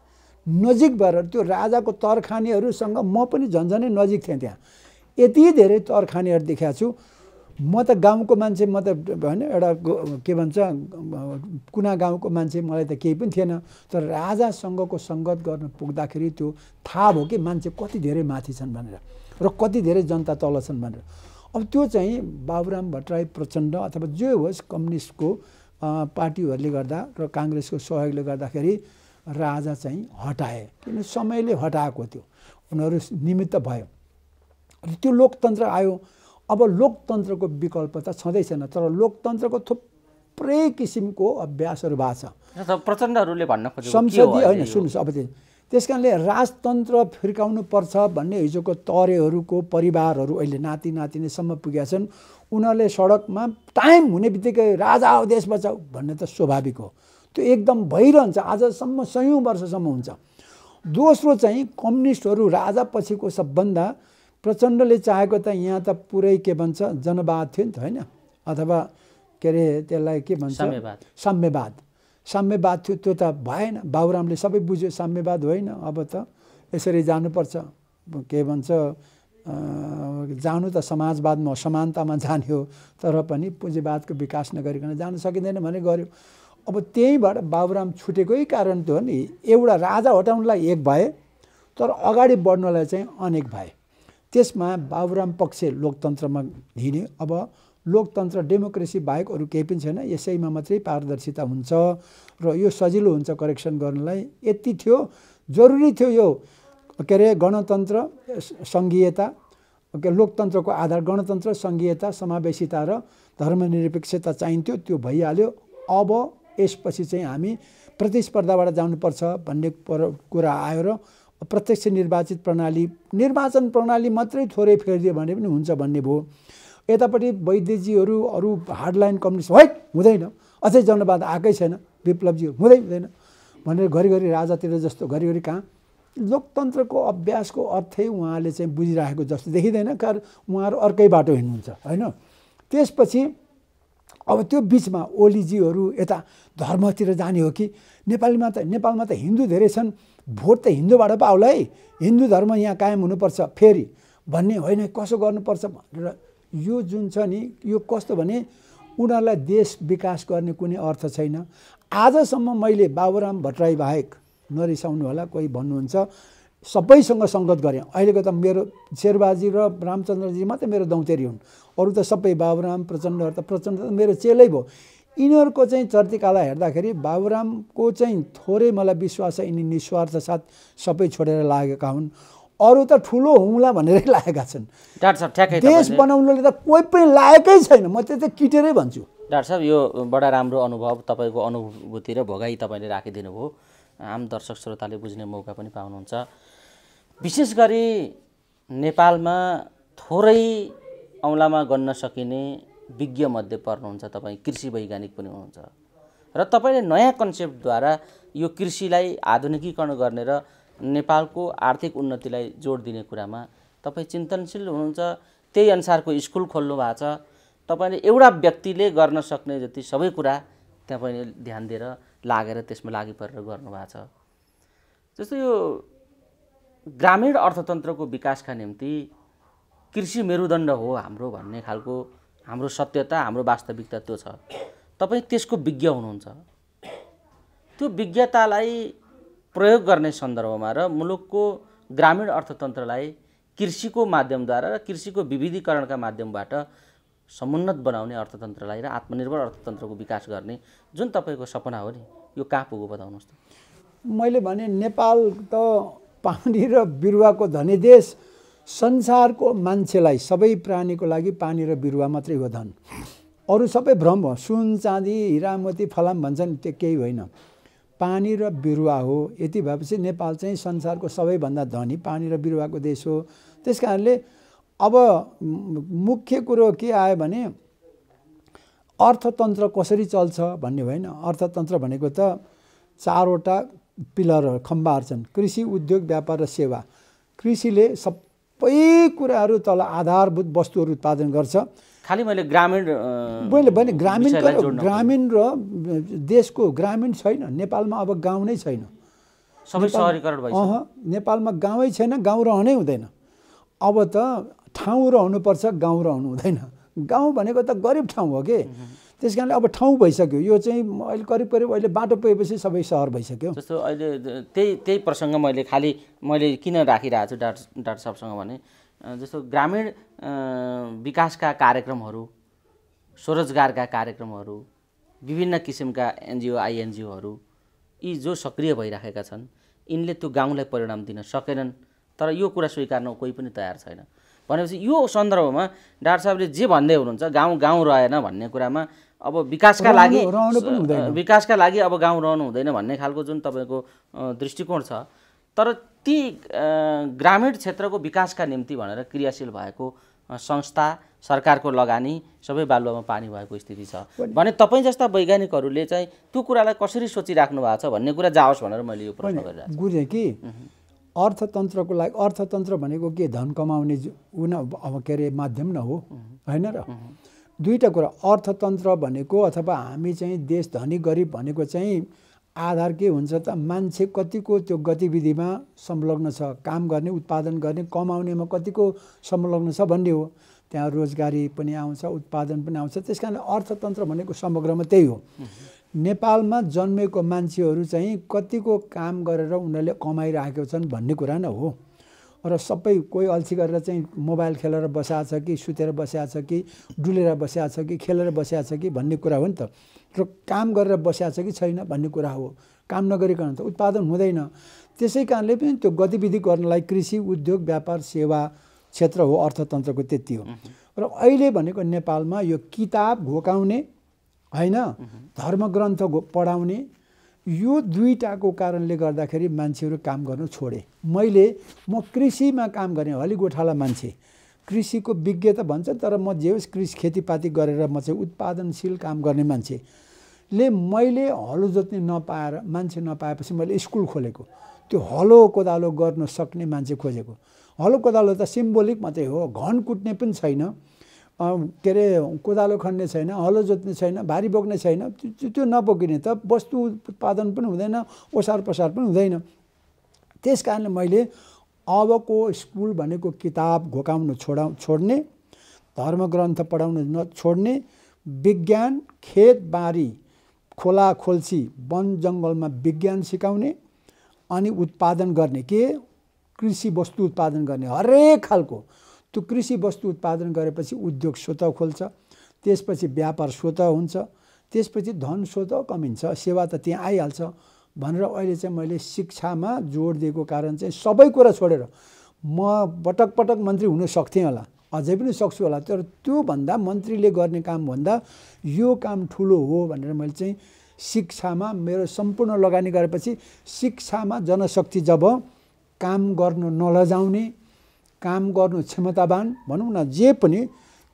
नजिक भएर त्यो राजाको तरखानीहरूसँग म पनि झन्झनै नजिक थिएँ। त्यहाँ यति धेरै तरखानीहरू देखाएको छु। म त गाउँको मान्छे, म त होइन एउटा के भन्छ कुना गाउँको मान्छे, मलाई त केही पनि थिएन। तर राजासँगको सङ्गत गर्न पुग्दाखेरि त्यो थाहा भयो कि मान्छे कति धेरै माथि छन् भनेर र कति धेरै जनता तल छन् भनेर। अब त्यो चाहिँ बाबुराम भट्टराई, प्रचण्ड अथवा जे होस् कम्युनिस्टको पार्टीहरूले गर्दा र काङ्ग्रेसको सहयोगले गर्दाखेरि राजा चाहिँ हटाए, किन समयले हटाएको थियो, उनीहरू निमित्त भयो। त्यो लोकतन्त्र आयो। अब लोकतन्त्रको विकल्प त छँदै छैन, तर लोकतन्त्रको थुप्रै किसिमको अभ्यासहरू भएको छ। प्रचण्डहरूले भन्न खोजेको संसदीय होइन, सुन्नुहोस् अब त्यस कारणले राजतन्त्र फिर्काउनु पर्छ भन्ने हिजोको तरेहरूको परिवारहरू अहिले नाति नातिनीसम्म पुगेका छन्। उनीहरूले सडकमा टाइम हुने बित्तिकै राजा आओ देश बचाऊ भन्ने त स्वाभाविक हो। त्यो एकदम भइरहन्छ, आजसम्म 100औँ वर्षसम्म हुन्छ। दोस्रो चाहिँ कम्युनिस्टहरू राजा पछिको सबभन्दा प्रचण्डले चाहेको त यहाँ त पुरै के भन्छ जनवाद थियो नि त होइन, अथवा के अरे त्यसलाई के भन्छ साम्यवाद थियो। त्यो त भएन। बाबुरामले सबै बुझ्यो साम्यवाद होइन, अब त यसरी जानुपर्छ, के भन्छ जानु त समाजवादमा समानतामा जाने हो, तर पनि पुँजीवादको विकास नगरिकन जान सकिँदैन भने गर्यो। अब त्यहीँबाट बाबुराम छुटेकै कारण त हो नि, एउटा राजा हटाउनलाई एक भए तर अगाडि बढ्नलाई चाहिँ अनेक भए। त्यसमा बाबुराम पक्ष लोकतन्त्रमा हिँड्यो। अब लोकतन्त्र डेमोक्रेसी बाहेक अरू केही पनि छैन, यसैमा मात्रै पारदर्शिता हुन्छ र यो सजिलो हुन्छ करेक्सन गर्नलाई। यति थियो, जरुरी थियो यो के अरे गणतन्त्र सङ्घीयता, लोकतन्त्रको आधार गणतन्त्र सङ्घीयता समावेशिता र धर्मनिरपेक्षता चाहिन्थ्यो, त्यो भइहाल्यो। अब यसपछि चाहिँ हामी प्रतिस्पर्धाबाट जानुपर्छ भन्ने कुरा आयो र प्रत्यक्ष निर्वाचित प्रणाली, निर्वाचन प्रणाली मात्रै थोरै फेरिदियो भने पनि हुन्छ भन्ने भयो। यतापट्टि वैद्यजीहरू अरू हार्डलाइन कम्युनिस्ट हुँदैन, अझै जनवाद आएकै छैन, विप्लवजी हुँदैन भनेर घरिघरि राजातिर जस्तो घरिघरि कहाँ लोकतन्त्रको अभ्यासको अर्थै उहाँले चाहिँ बुझिराखेको जस्तो देखिँदैन, कारण उहाँहरू अर्कै बाटो हिँड्नुहुन्छ होइन। त्यसपछि अब त्यो बिचमा ओलीजीहरू यता धर्मतिर जाने हो कि नेपालमा त हिन्दू धेरै छन्, भोट त हिन्दूबाट पो आउला है, हिन्दू धर्म यहाँ कायम हुनुपर्छ फेरि भन्ने होइन, कसो गर्नुपर्छ भनेर यो जुन छ नि, यो कस्तो भने उनीहरूलाई देश विकास गर्ने कुनै अर्थ छैन। आजसम्म मैले बाबुराम भट्टराई बाहेक, नरिसाउनु होला कोही भन्नुहुन्छ, सबैसँग सङ्गत गरेँ। अहिलेको त मेरो शेरबहादुर र रामचन्द्रजी मात्रै मेरो दौतेरी हुन्, अरू त सबै बाबुराम प्रचण्डहरू त प्रचण्ड मेरो चेलै भयो। यिनीहरूको चाहिँ चर्तिकाला हेर्दाखेरि बाबुरामको चाहिँ थोरै मलाई विश्वास छ, यिनी निस्वार्थ साथ सबै छोडेर लागेका हुन्। अरू त ठुलो हुँला भनेरै लागेका छन्। डाक्टर साहब ठ्याक्कै देश बनाउनुले त कोही पनि लागेकै छैन, म त्यति किटेरै भन्छु। डाक्टर साहब यो बडा राम्रो अनुभव, तपाईँको अनुभूति र भोगाई तपाईँले राखिदिनु भयो, आम दर्शक श्रोताले बुझ्ने मौका पनि पाउनुहुन्छ। विशेष गरी नेपालमा थोरै औँलामा गन्न सकिने विज्ञमध्ये पर्नुहुन्छ तपाईँ, कृषि वैज्ञानिक पनि हुनुहुन्छ र तपाईँले नयाँ कन्सेप्टद्वारा यो कृषिलाई आधुनिकीकरण गर्ने र नेपालको आर्थिक उन्नतिलाई जोड दिने कुरामा तपाईँ चिन्तनशील हुनुहुन्छ। त्यही अनुसारको स्कुल खोल्नु भएको छ। तपाईँले एउटा व्यक्तिले गर्न सक्ने जति सबै कुरा तपाईँले ध्यान दिएर लागेर त्यसमा लागि परेर गर्नुभएको छ। जस्तो यो ग्रामीण अर्थतन्त्रको विकासका निम्ति कृषि मेरुदण्ड हो हाम्रो भन्ने खालको हाम्रो सत्यता, हाम्रो वास्तविकता त्यो छ। तपाईँ त्यसको विज्ञ हुनुहुन्छ। त्यो विज्ञतालाई प्रयोग गर्ने सन्दर्भमा र मुलुकको ग्रामीण अर्थतन्त्रलाई कृषिको माध्यमद्वारा र कृषिको विविधीकरणका माध्यमबाट समुन्नत बनाउने अर्थतन्त्रलाई र आत्मनिर्भर अर्थतन्त्रको विकास गर्ने जुन तपाईँको सपना हो नि, यो कहाँ पुग्यो बताउनुहोस् त। मैले भने नेपाल त पानी र बिरुवाको धनी देश, संसारको मान्छेलाई सबै प्राणीको लागि पानी र बिरुवा मात्रै हो धन, अरू सबै भ्रम हो। सुन चाँदी हिरा मोती फलाम भन्छन्, त्यो केही होइन, पानी र बिरुवा हो। यति भएपछि नेपाल चाहिँ संसारको सबैभन्दा धनी पानी र बिरुवाको देश हो। त्यस कारणले अब मुख्य कुरो के आयो भने अर्थतन्त्र कसरी चल्छ भन्ने होइन। अर्थतन्त्र भनेको त चारवटा पिलरहरू, खम्बाहरू छन्, कृषि, उद्योग, व्यापार र सेवा। कृषिले सबै कुराहरू तल आधारभूत वस्तुहरू उत्पादन गर्छ। खालि मैले ग्रामीण भने ग्रामीण र देशको ग्रामीण छैन नेपालमा, अब गाउँ नै छैन, सबै सहरीकरण भइसक्यो। नेपालमा गाउँै छैन, गाउँ रहनै हुँदैन। अब त ठाउँ रहनुपर्छ, गाउँ रहनु हुँदैन। गाउँ भनेको त गरिब ठाउँ हो कि, त्यस कारणले अब ठाउँ भइसक्यो। यो चाहिँ अहिले करिब अहिले बाटो पुगेपछि सबै सहर भइसक्यो। जस्तो अहिले त्यही प्रसङ्ग मैले किन राखिरहेको छु डाक्टर साहबसँग भने, जस्तो ग्रामीण विकासका कार्यक्रमहरू, स्वरोजगारका कार्यक्रमहरू, विभिन्न किसिमका एनजिओ आइएनजिओहरू यी जो सक्रिय भइराखेका छन्, यिनले त्यो गाउँलाई परिणाम दिन सकेनन्। तर यो कुरा स्वीकार्न कोही पनि तयार छैन। भनेपछि यो सन्दर्भमा डाक्टर साहबले जे भन्दै हुनुहुन्छ, गाउँ रहेन भन्ने कुरामा अब विकासका लागि अब गाउँ रहनु हुँदैन भन्ने खालको जुन तपाईँको दृष्टिकोण छ, तर ती ग्रामीण क्षेत्रको विकासका निम्ति भनेर क्रियाशील भएको संस्था, सरकारको लगानी सबै बालुवामा पानी भएको स्थिति छ भने तपाईँ जस्ता वैज्ञानिकहरूले चाहिँ त्यो कुरालाई कसरी सोचिराख्नु भएको छ भन्ने कुरा जाओस् भनेर मैले यो प्रश्न गरिरहेको छु। बुझेँ कि अर्थतन्त्रको लागि, अर्थतन्त्र भनेको के, धन कमाउने अब के अरे माध्यम न हो होइन र। दुईवटा कुरा, अर्थतन्त्र भनेको अथवा हामी चाहिँ देश धनी गरिब भनेको चाहिँ आधार के हुन्छ त मान्छे कतिको त्यो गतिविधिमा संलग्न छ, काम गर्ने, उत्पादन गर्ने, कमाउनेमा कतिको संलग्न छ भन्ने हो। त्यहाँ रोजगारी पनि आउँछ, उत्पादन पनि आउँछ। त्यस कारणले अर्थतन्त्र भनेको समग्रमा त्यही हो। नेपालमा जन्मेको मान्छेहरू चाहिँ कतिको काम गरेर उनीहरूले कमाइराखेको छन् भन्ने कुरा नै हो। र सबै कोही अल्छी गरेर चाहिँ मोबाइल खेलेर बसेको छ कि सुतेर बसेको छ कि डुलेर बसेको छ कि खेलेर बसेको छ कि भन्ने कुरा हो नि त। र काम गरेर बसेको छ कि छैन भन्ने कुरा हो। काम नगरिकन त उत्पादन हुँदैन। त्यसै कारणले पनि त्यो गतिविधि गर्नलाई कृषि, उद्योग, व्यापार, सेवा क्षेत्र हो अर्थतन्त्रको, त्यति हो। र अहिले भनेको नेपालमा यो किताब घोकाउने हैन, धर्मग्रन्थ पढाउने, यो दुईटाको कारणले गर्दाखेरि मान्छेहरू काम गर्न छोडे। म कृषिमा काम गर्ने हली गोठाला मान्छे, कृषिको विज्ञ त भन्छ, तर म जे होस् कृषि खेतीपाती गरेर म चाहिँ उत्पादनशील काम गर्ने मान्छेले मैले हलो जोत्ने नपाएर, मान्छे नपाएपछि मैले स्कुल खोलेको। त्यो हलो कोदालो गर्न सक्ने मान्छे खोजेको। हलो कोदालो त सिम्बोलिक मात्रै हो, घन कुट्ने पनि छैन, के अरे कोदालो खन्ने छैन, हलो जोत्ने छैन, भारी बोक्ने छैन। त्यो नबोकिने त वस्तु उत्पादन पनि हुँदैन, ओसार पसार पनि हुँदैन। त्यस कारणले मैले अबको स्कुल भनेको किताब घोकाउन छोड्ने, धर्मग्रन्थ पढाउन नछोड्ने, विज्ञान, खेतबारी, खोला खोल्सी, वन जङ्गलमा विज्ञान सिकाउने, अनि उत्पादन गर्ने, के कृषि वस्तु उत्पादन गर्ने हरेक खालको। त्यो कृषि वस्तु उत्पादन गरेपछि उद्योग स्वतः खोल्छ, त्यसपछि व्यापार स्वतः हुन्छ, त्यसपछि धन स्वतः कमिन्छ, सेवा त त्यहाँ आइहाल्छ भनेर अहिले चाहिँ मैले शिक्षामा जोड दिएको कारण चाहिँ सबै कुरा छोडेर म पटक पटक मन्त्री हुन सक्थेँ होला, अझै पनि सक्छु होला, तर त्योभन्दा मन्त्रीले गर्ने कामभन्दा यो काम ठुलो हो भनेर मैले चाहिँ शिक्षामा मेरो सम्पूर्ण लगानी गरेपछि शिक्षामा जनशक्ति जब काम गर्न नलजाउने, काम गर्नु क्षमतावान भनौँ न, जे पनि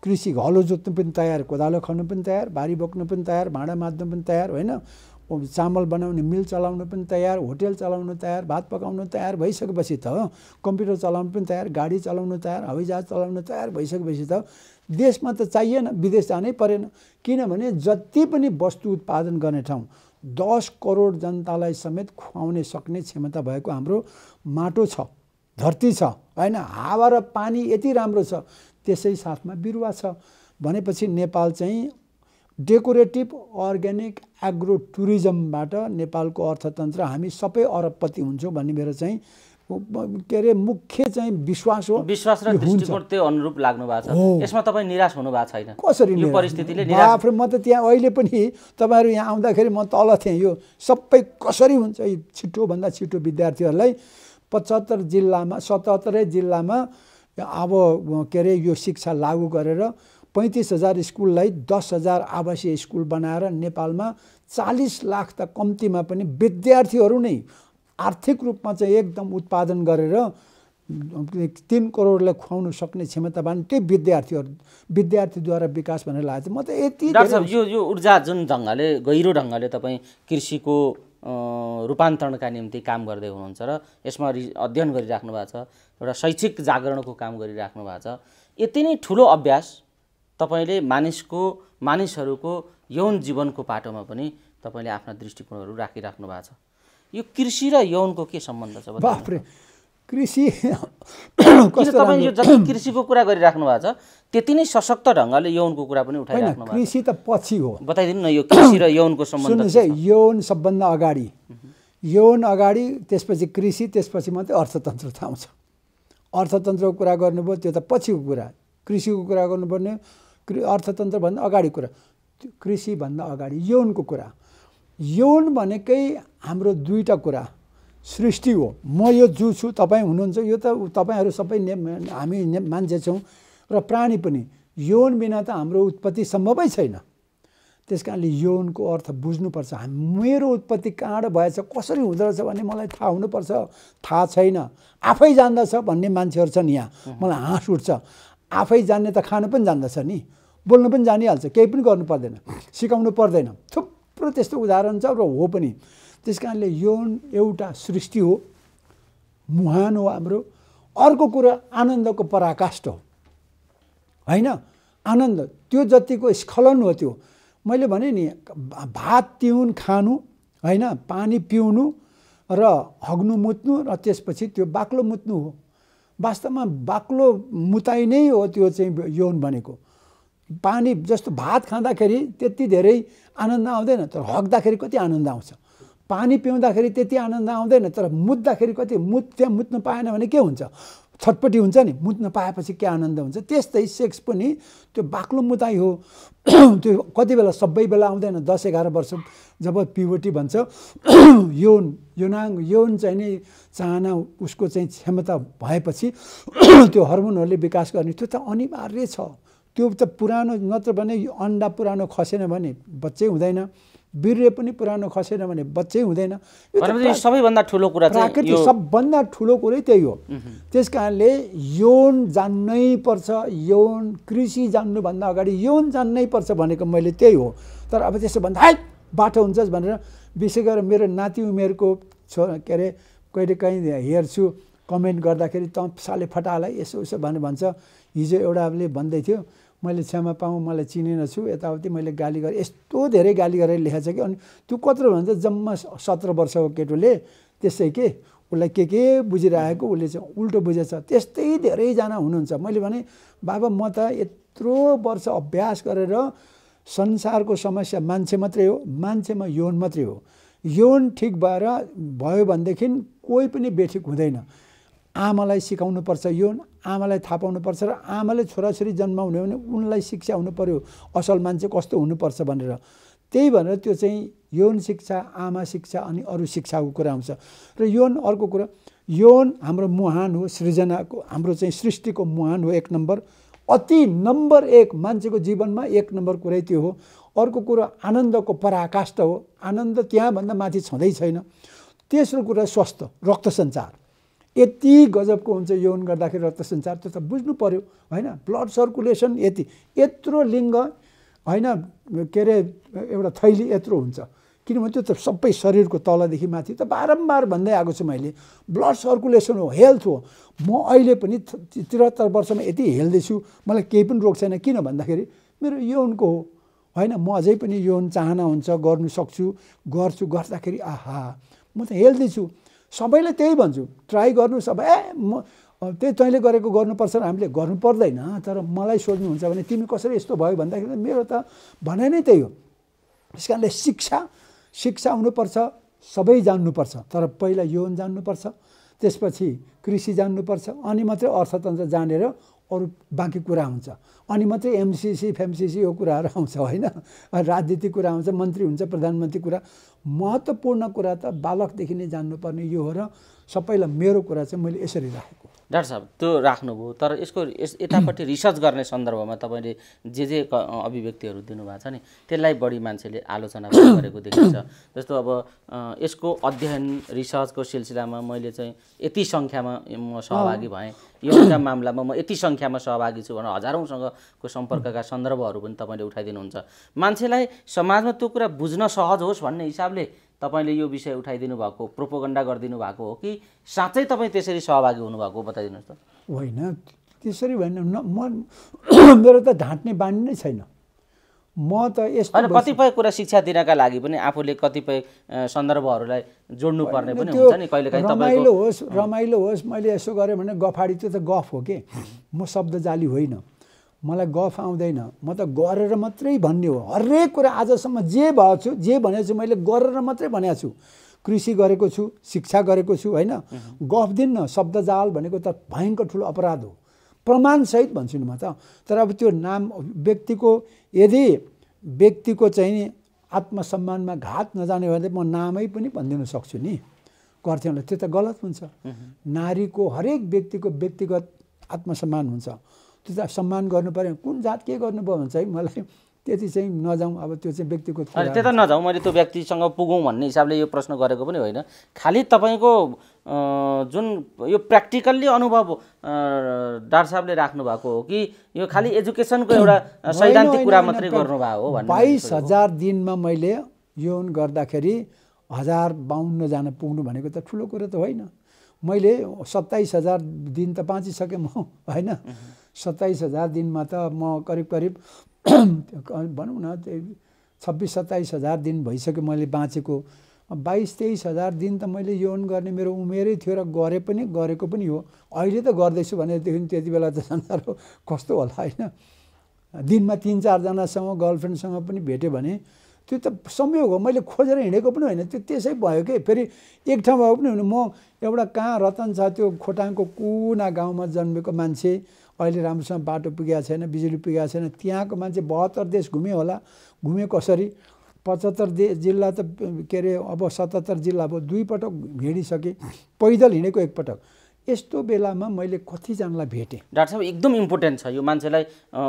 कृषि हलो जोत्नु पनि तयार, कोदालो खन्नु पनि तयार, भारी बोक्नु पनि तयार, भाँडा माझ्नु पनि तयार, होइन, चामल बनाउने मिल चलाउनु पनि तयार, होटेल चलाउनु तयार, भात पकाउनु तयार भइसकेपछि त कम्प्युटर चलाउनु पनि तयार, गाडी चलाउनु तयार, हवाईजहाज चलाउनु तयार भइसकेपछि त देशमा त चाहिएन, विदेश जानै परेन। किनभने जति पनि वस्तु उत्पादन गर्ने ठाउँ 10 करोड जनतालाई समेत खुवाउने सक्ने क्षमता भएको हाम्रो माटो छ, धरती छ, होइन, हावा र पानी यति राम्रो छ, त्यसै साथमा बिरुवा छ भनेपछि नेपाल चाहिँ डेकोरेटिभ अर्ग्यानिक एग्रो टुरिज्मबाट नेपालको अर्थतन्त्र हामी सबै अरबपति हुन्छौँ भन्ने मेरो चाहिँ के अरे मुख्य चाहिँ विश्वास हो। विश्वास र दृष्टिकोण त्यो अनुरूप लाग्नु भएको छ। यसमा तपाईँ निराश हुनु भएको छैन? कसरी यो परिस्थितिले निराश? म त त्यहाँ अहिले पनि तपाईँहरू यहाँ आउँदाखेरि म तल थिएँ, यो सबै कसरी हुन्छ, छिटोभन्दा छिटो विद्यार्थीहरूलाई 75 जिल्लामा 77 जिल्लामा अब के अरे यो शिक्षा लागू गरेर 35,000 स्कुललाई 10,000 आवासीय स्कुल बनाएर नेपालमा 40 लाख त कम्तीमा पनि विद्यार्थीहरू नै आर्थिक रूपमा चाहिँ एकदम उत्पादन गरेर 3 करोडलाई खुवाउन सक्ने क्षमतावान त्यही विद्यार्थीद्वारा विकास भनेर लागेको छ। म त यति डाक्टर साहब यो ऊर्जा जुन ढङ्गले गहिरो ढङ्गले तपाईँ कृषिको रूपान्तरणका निम्ति काम गर्दै हुनुहुन्छ र यसमा अध्ययन गरिराख्नु भएको छ, एउटा शैक्षिक जागरणको काम गरिराख्नु भएको छ, यति नै ठुलो अभ्यास तपाईले मानिसहरूको यौन जीवनको पाटोमा पनि तपाईले आफ्ना दृष्टिकोणहरू राखिराख्नु भएको छ। यो कृषि र यौनको के सम्बन्ध छ? बाफ्रे, कृषि तपाईँ यो जति कृषिको कुरा गरिराख्नु भएको छ त्यति नै सशक्त ढङ्गले यौनको कुरा पनि उठाइराख्नु भएको छ। कृषि त पछि हो, बताइदिनु न यो कृषि र यौनको सम्बन्ध। सुन्नुहोस् है, यौन सबभन्दा अगाडि, यौन अगाडि, त्यसपछि कृषि, त्यसपछि मात्रै अर्थतन्त्र आउँछ। अर्थतन्त्रको कुरा गर्नुभयो त्यो त पछिको कुरा, कृषिको कुरा गर्नुपर्ने अर्थतन्त्रभन्दा अगाडि कुरा, कृषिभन्दा अगाडि यौनको कुरा। यौन भनेकै हाम्रो दुईटा कुरा, सृष्टि हो, म यो जु छु, तपाईँ हुनुहुन्छ, यो त तपाईँहरू सबै हामी मान्छे छौँ र प्राणी पनि। यौन बिना त हाम्रो उत्पत्ति सम्भवै छैन। त्यस कारणले यौनको अर्थ बुझ्नुपर्छ। मेरो उत्पत्ति कहाँबाट भएछ, कसरी हुँदो रहेछ भन्ने मलाई थाहा हुनुपर्छ। थाहा छैन, आफै जान्दछ भन्ने मान्छेहरू छन् यहाँ, मलाई हाँस उठ्छ। आफै जान्ने त खानु पनि जान्दछ नि, बोल्नु पनि जानिहाल्छ, केही पनि गर्नु पर्दैन, सिकाउनु पर्दैन। थुप्रो त्यस्तो उदाहरण छ र हो पनि। त्यस कारणले यौन एउटा सृष्टि हो, मुहान हो हाम्रो। अर्को कुरा आनन्दको पराकाष्ठ हो, होइन, आनन्द त्यो जतिको स्खलन हो त्यो। मैले भने नि, भात तिउन खानु होइन, पानी पिउनु र हग्नु मुत्नु र त्यसपछि त्यो बाक्लो मुत्नु हो। वास्तवमा बाक्लो मुताइ नै हो त्यो चाहिँ यौन भनेको। पानी जस्तो भात खाँदाखेरि त्यति धेरै आनन्द आउँदैन, तर हग्दाखेरि कति आनन्द आउँछ। पानी पिउँदाखेरि त्यति आनन्द आउँदैन, तर मुत्दाखेरि कति त्यहाँ मुत्नु पाएन भने के हुन्छ, छटपटी हुन्छ नि। मुत्न पाएपछि के आनन्द हुन्छ। त्यस्तै सेक्स पनि त्यो बाक्लो मुताइ हो। त्यो कति बेला सबै बेला आउँदैन। 10-11 वर्ष जब प्युबर्टी भन्छ, यौन चाहिँ नि चाहना उसको चाहिँ क्षमता भएपछि त्यो हर्मोनहरूले विकास गर्ने, त्यो त अनिवार्य छ। त्यो त पुरानो, नत्र भने अन्डा पुरानो खसेन भने बच्चै हुँदैन, वीर्य पनि पुरानो खसेन भने बच्चै हुँदैन। सबैभन्दा ठुलो कुरा प्राकृतिक सबभन्दा ठुलो कुरै त्यही हो। त्यस कारणले यौन जान्नै पर्छ। यौन कृषि जान्नुभन्दा अगाडि यौन जान्नै पर्छ भनेको मैले त्यही हो। तर अब त्यसो भन्दा हाइ बाटो हुन्छस् भनेर विशेष गरेर मेरो नाति उमेरको के अरे कहिलेकाहीँ हेर्छु कमेन्ट गर्दाखेरि त साले फटालाई यसो उसो भनेर भन्छ। हिजो एउटाले भन्दै थियो, मैले क्षमा पाऊँ, मलाई चिनेन छु, यताउति मैले गाली गरेँ, यस्तो धेरै गाली गरेर लेखेको छ कि। अनि त्यो कत्रो भन्छ, जम्मा 17 वर्षको केटोले त्यसै के उसलाई के बुझिरहेको, उसले चाहिँ उल्टो बुझेछ। त्यस्तै धेरैजना हुनुहुन्छ। मैले भने बाबा म त यत्रो वर्ष अभ्यास गरेर संसारको समस्या मान्छे मात्रै हो, मान्छेमा यौन मात्रै हो। यौन ठिक भयो भनेदेखि कोही पनि बेठिक हुँदैन। आमालाई सिकाउनुपर्छ यौन, आमालाई थाहा पाउनुपर्छ र आमाले छोराछोरी जन्माउने भने उनलाई शिक्षा हुनु पर्यो, असल मान्छे कस्तो हुनुपर्छ भनेर। त्यही भनेर त्यो चाहिँ यौन शिक्षा, आमा शिक्षा अनि अरू शिक्षाको कुरा आउँछ। र यौन अर्को कुरा, यौन हाम्रो मुहान हो, सृजनाको हाम्रो चाहिँ सृष्टिको मुहान हो। 1 नम्बर, अति नम्बर 1 मान्छेको जीवनमा 1 नम्बर कुरै त्यो हो। अर्को कुरा आनन्दको पराकाष्ठ हो। आनन्द त्यहाँभन्दा माथि छँदै छैन। तेस्रो कुरा स्वास्थ्य, रक्त सञ्चार। यति गजबको हुन्छ यौन गर्दाखेरि रक्त सञ्चार, त्यो त बुझ्नु पर्यो होइन। ब्लड सर्कुलेसन यत्रो लिङ्ग होइन, के अरे एउटा थैली यत्रो हुन्छ। किनभने त्यो त सबै शरीरको तलदेखि माथि त बारम्बार भन्दै आएको छु मैले। ब्लड सर्कुलेसन हो, हेल्थ हो। म अहिले पनि 73 वर्षमा यति हेल्दी छु, मलाई केही पनि रोग छैन। किन भन्दाखेरि मेरो यौनको हो होइन। म अझै पनि यौन चाहना हुन्छ, गर्नु सक्छु, गर्दाखेरि आहा म त हेल्दी छु। सबैलाई त्यही भन्छु, ट्राई गर्नु सबै। म त्यही तैँले गरेको गर्नुपर्छ र हामीले गर्नु पर्दैन। तर मलाई सोध्नुहुन्छ भने तिमी कसरी यस्तो भयो भन्दाखेरि मेरो त भनाइ नै त्यही हो। त्यस कारणले शिक्षा हुनुपर्छ, सबै जान्नुपर्छ। तर पहिला यौन जान्नुपर्छ, त्यसपछि कृषि जान्नुपर्छ, अनि मात्रै अर्थतन्त्र जानेर अरू बाँकी कुरा हुन्छ। अनि मात्रै एमसिसी फेमसिसी यो कुराहरू आउँछ होइन। राजनीतिक कुरा आउँछ, मन्त्री हुन्छ, प्रधानमन्त्री कुरा। महत्त्वपूर्ण कुरा त बालकदेखि नै जान्नुपर्ने यो हो। र सबैलाई मेरो कुरा चाहिँ मैले यसरी राखेको। डाक्टर साहब त्यो राख्नुभयो, तर यसको यतापट्टि रिसर्च गर्ने सन्दर्भमा तपाईँले जे अभिव्यक्तिहरू दिनुभएको छ नि, त्यसलाई बढी मान्छेले आलोचना गरेको देखिन्छ। जस्तो अब यसको अध्ययन रिसर्चको सिलसिलामा मैले चाहिँ यति सङ्ख्यामा म सहभागी भएँ, यौनका मामलामा म यति सङ्ख्यामा सहभागी छु भनेर हजारौँसँगको सम्पर्कका सन्दर्भहरू पनि तपाईँले उठाइदिनुहुन्छ। मान्छेलाई समाजमा त्यो कुरा बुझ्न सहज होस् भन्ने हिसाबले तपाईँले यो विषय उठाइदिनु भएको, प्रोपोगन्डा गरिदिनु भएको हो कि साँच्चै तपाईँ त्यसरी सहभागी हुनुभएको बताइदिनुहोस् त। होइन, त्यसरी भएन। मेरो त ढाँट्ने बानी नै छैन। म त यस्तो होइन, कतिपय कुरा शिक्षा दिनका लागि पनि आफूले कतिपय सन्दर्भहरूलाई जोड्नु पर्ने पनि हुन्छ नि कहिलेकाहीँ। रमाइलो होस् मैले यसो गरेँ भने गफाडी, त्यो त गफ हो कि। म शब्दजाली होइन, मलाई गफ आउँदैन। म त गरेर मात्रै भन्ने हो। हरेक कुरा आजसम्म जे भनेको छु मैले गरेर मात्रै भनेको छु। कृषि गरेको छु, शिक्षा गरेको छु होइन। गफ दिन्न, शब्दजाल भनेको त भयङ्कर ठुलो अपराध हो। प्रमाणसहित भन्छु नि म त। तर अब त्यो नाम यदि व्यक्तिको चाहिँ आत्मसम्मानमा घात नजाने भने म नामै पनि भनिदिन सक्छु नि गर्थेँ होला। त्यो त गलत हुन्छ। नारीको हरेक व्यक्तिको व्यक्तिगत आत्मसम्मान हुन्छ, त्यो त सम्मान गर्नु पर्यो। कुन जात के गर्नुभयो भन्छ है, मलाई त्यति चाहिँ नजाउँ। अब त्यो चाहिँ व्यक्तिगत कुरा, त्यता नजाउँ। मैले त्यो व्यक्तिसँग पुगौँ भन्ने हिसाबले यो प्रश्न गरेको पनि होइन। खालि तपाईँको जुन यो प्र्याक्टिकल्ली अनुभव डाक्टर साहबले राख्नु भएको हो कि यो खालि एजुकेसनको एउटा सैद्धान्तिक कुरा मात्रै गर्नुभएको हो भन्ने। 22,000 दिनमा मैले यौन गर्दाखेरि 1052 जना पुग्नु भनेको त ठुलो कुरो त होइन। मैले 27,000 दिन त बाँचिसकेँ म होइन। 27,000 दिनमा त म करिब भनौँ न 26-27,000 दिन भइसक्यो मैले बाँचेको। 22-23 हजार दिन त मैले यौन गर्ने मेरो उमेरै थियो र गरेको पनि हो। अहिले त गर्दैछु भनेदेखि त्यति बेला त संसार कस्तो होला होइन। दिनमा 3-4 जनासँग गर्लफ्रेन्डसँग पनि भेट्यो भने त्यो त संयोग हो, मैले खोजेर हिँडेको पनि होइन, त्यो त्यसै भयो कि। फेरि एक ठाउँमा पनि हुनु, म एउटा कहाँ रतन छ त्यो खोटाङको कुना गाउँमा जन्मेको मान्छे, अहिले राम्रोसँग बाटो पुगेको छैन, बिजुली पुगेको छैन, त्यहाँको मान्छे 72 देश घुमे होला, घुमे कसरी 75 जिल्ला त के अरे अब 77 जिल्ला अब 2 पटक हिँडिसकेँ, पैदल हिँडेको एकपटक। यस्तो बेलामा मैले कतिजनालाई भेटेँ। डाक्टर साहब एकदम इम्पोर्टेन्ट छ यो, मान्छेलाई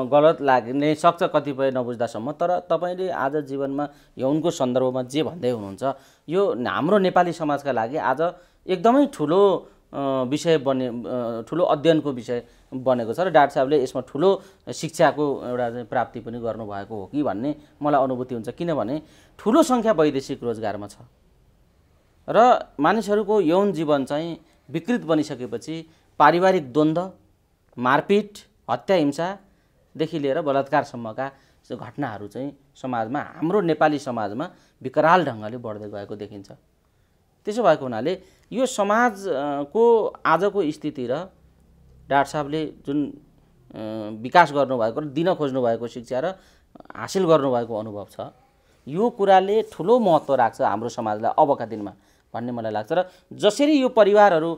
गलत लाग्ने सक्छ कतिपय नबुझ्दासम्म, तर तपाईँले आज जीवनमा यौनको सन्दर्भमा जे भन्दै हुनुहुन्छ यो हाम्रो नेपाली समाजका लागि आज एकदमै ठुलो विषय बने, ठुलो अध्ययनको विषय बनेको छ र डाक्टर साहबले यसमा ठुलो शिक्षाको एउटा प्राप्ति पनि गर्नुभएको हो कि भन्ने मलाई अनुभूति हुन्छ। किनभने ठुलो सङ्ख्या वैदेशिक रोजगारमा छ र मानिसहरूको यौन जीवन चाहिँ विकृत बनिसकेपछि पारिवारिक द्वन्द्व, मारपिट, हत्या हिंसादेखि लिएर बलात्कारसम्मका घटनाहरू चाहिँ समाजमा, हाम्रो नेपाली समाजमा विकराल ढङ्गले बढ्दै गएको देखिन्छ। त्यसो भएको हुनाले यो समाजको आजको स्थिति र डाक्टर साहबले जुन विकास गर्नुभएको र दिन खोज्नुभएको शिक्षा र हासिल गर्नुभएको अनुभव छ, यो कुराले ठुलो महत्त्व राख्छ हाम्रो समाजलाई अबका दिनमा भन्ने मलाई लाग्छ। र जसरी यो परिवारहरू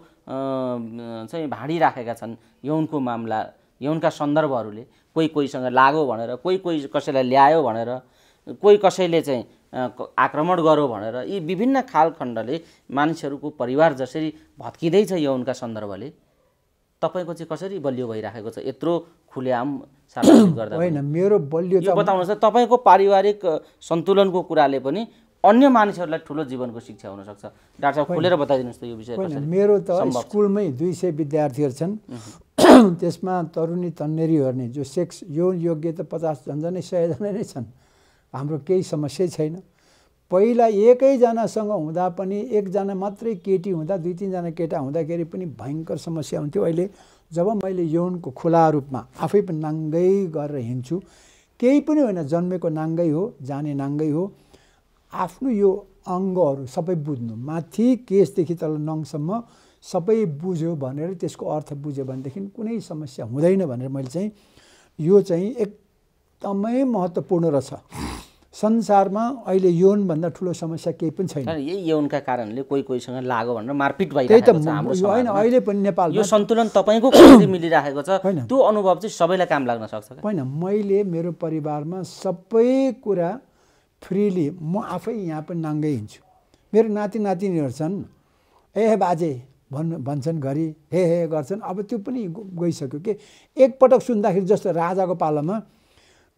चाहिँ भाँडिराखेका छन् यौनको मामला, यौनका सन्दर्भहरूले, कोहीसँग लाग्यो भनेर, कोही कसैलाई ल्यायो भनेर, कोही कसैले चाहिँ आक्रमण गर्यो भनेर, यी विभिन्न खालखण्डले मानिसहरूको परिवार जसरी भत्किँदैछ यौनका सन्दर्भले, तपाईँको चाहिँ कसरी बलियो भइराखेको छ यत्रो खुलेआम सार्वजनिक गर्दा? होइन, मेरो बलियो यो बताउनुहोस् त, तपाईँको पारिवारिक सन्तुलनको कुराले पनि अन्य मानिसहरूलाई ठुलो जीवनको शिक्षा हुनसक्छ। डाक्टर साहब खोलेर बताइदिनुहोस् त यो विषय। मेरो त स्कुलमै 200 विद्यार्थीहरू छन्, त्यसमा तरुणी तन्नेरी गर्ने जो सेक्स यौन योग्य त 50 झन्झनै 100 जना नै छन्। हाम्रो केही समस्या छैन। पहिला एकैजनासँग हुँदा पनि, एकजना मात्रै केटी हुँदा, 2-3 जना केटा हुँदाखेरि पनि भयङ्कर समस्या हुन्थ्यो। अहिले जब मैले यौनको खुला रूपमा आफै पनि नाङ्गै गरेर हिँड्छु, केही पनि होइन, जन्मेको नाङ्गै हो, जाने नाङ्गै हो, आफ्नो यो अङ्गहरू सबै बुझ्नु, माथि केसदेखि तल नङसम्म सबै बुझ्यो भनेर, त्यसको अर्थ बुझ्यो भनेदेखि कुनै समस्या हुँदैन भनेर मैले चाहिँ यो चाहिँ एकदमै महत्त्वपूर्ण रहेछ। संसारमा अहिले यौनभन्दा ठुलो समस्या केही पनि छैन। यही यौनका कारणले कोहीसँग लाग्यो भनेर मारपिट भइरहेको छ हाम्रो समाजमा। होइन, अहिले पनि नेपालमा यो सन्तुलन तपाईँको कसरी मिलिरहेको छ, त्यो अनुभव चाहिँ सबैलाई काम लाग्न सक्छ? होइन, मैले मेरो परिवारमा सबै कुरा फ्रिली, म आफै यहाँ पनि नाङ्गै हिँड्छु। मेरो नाति नातिनीहरू छन्, ए बाजे भन्छन् घरि, हे गर्छन्। अब त्यो पनि गइसक्यो कि एकपटक सुन्दाखेरि, जस्तो राजाको पालामा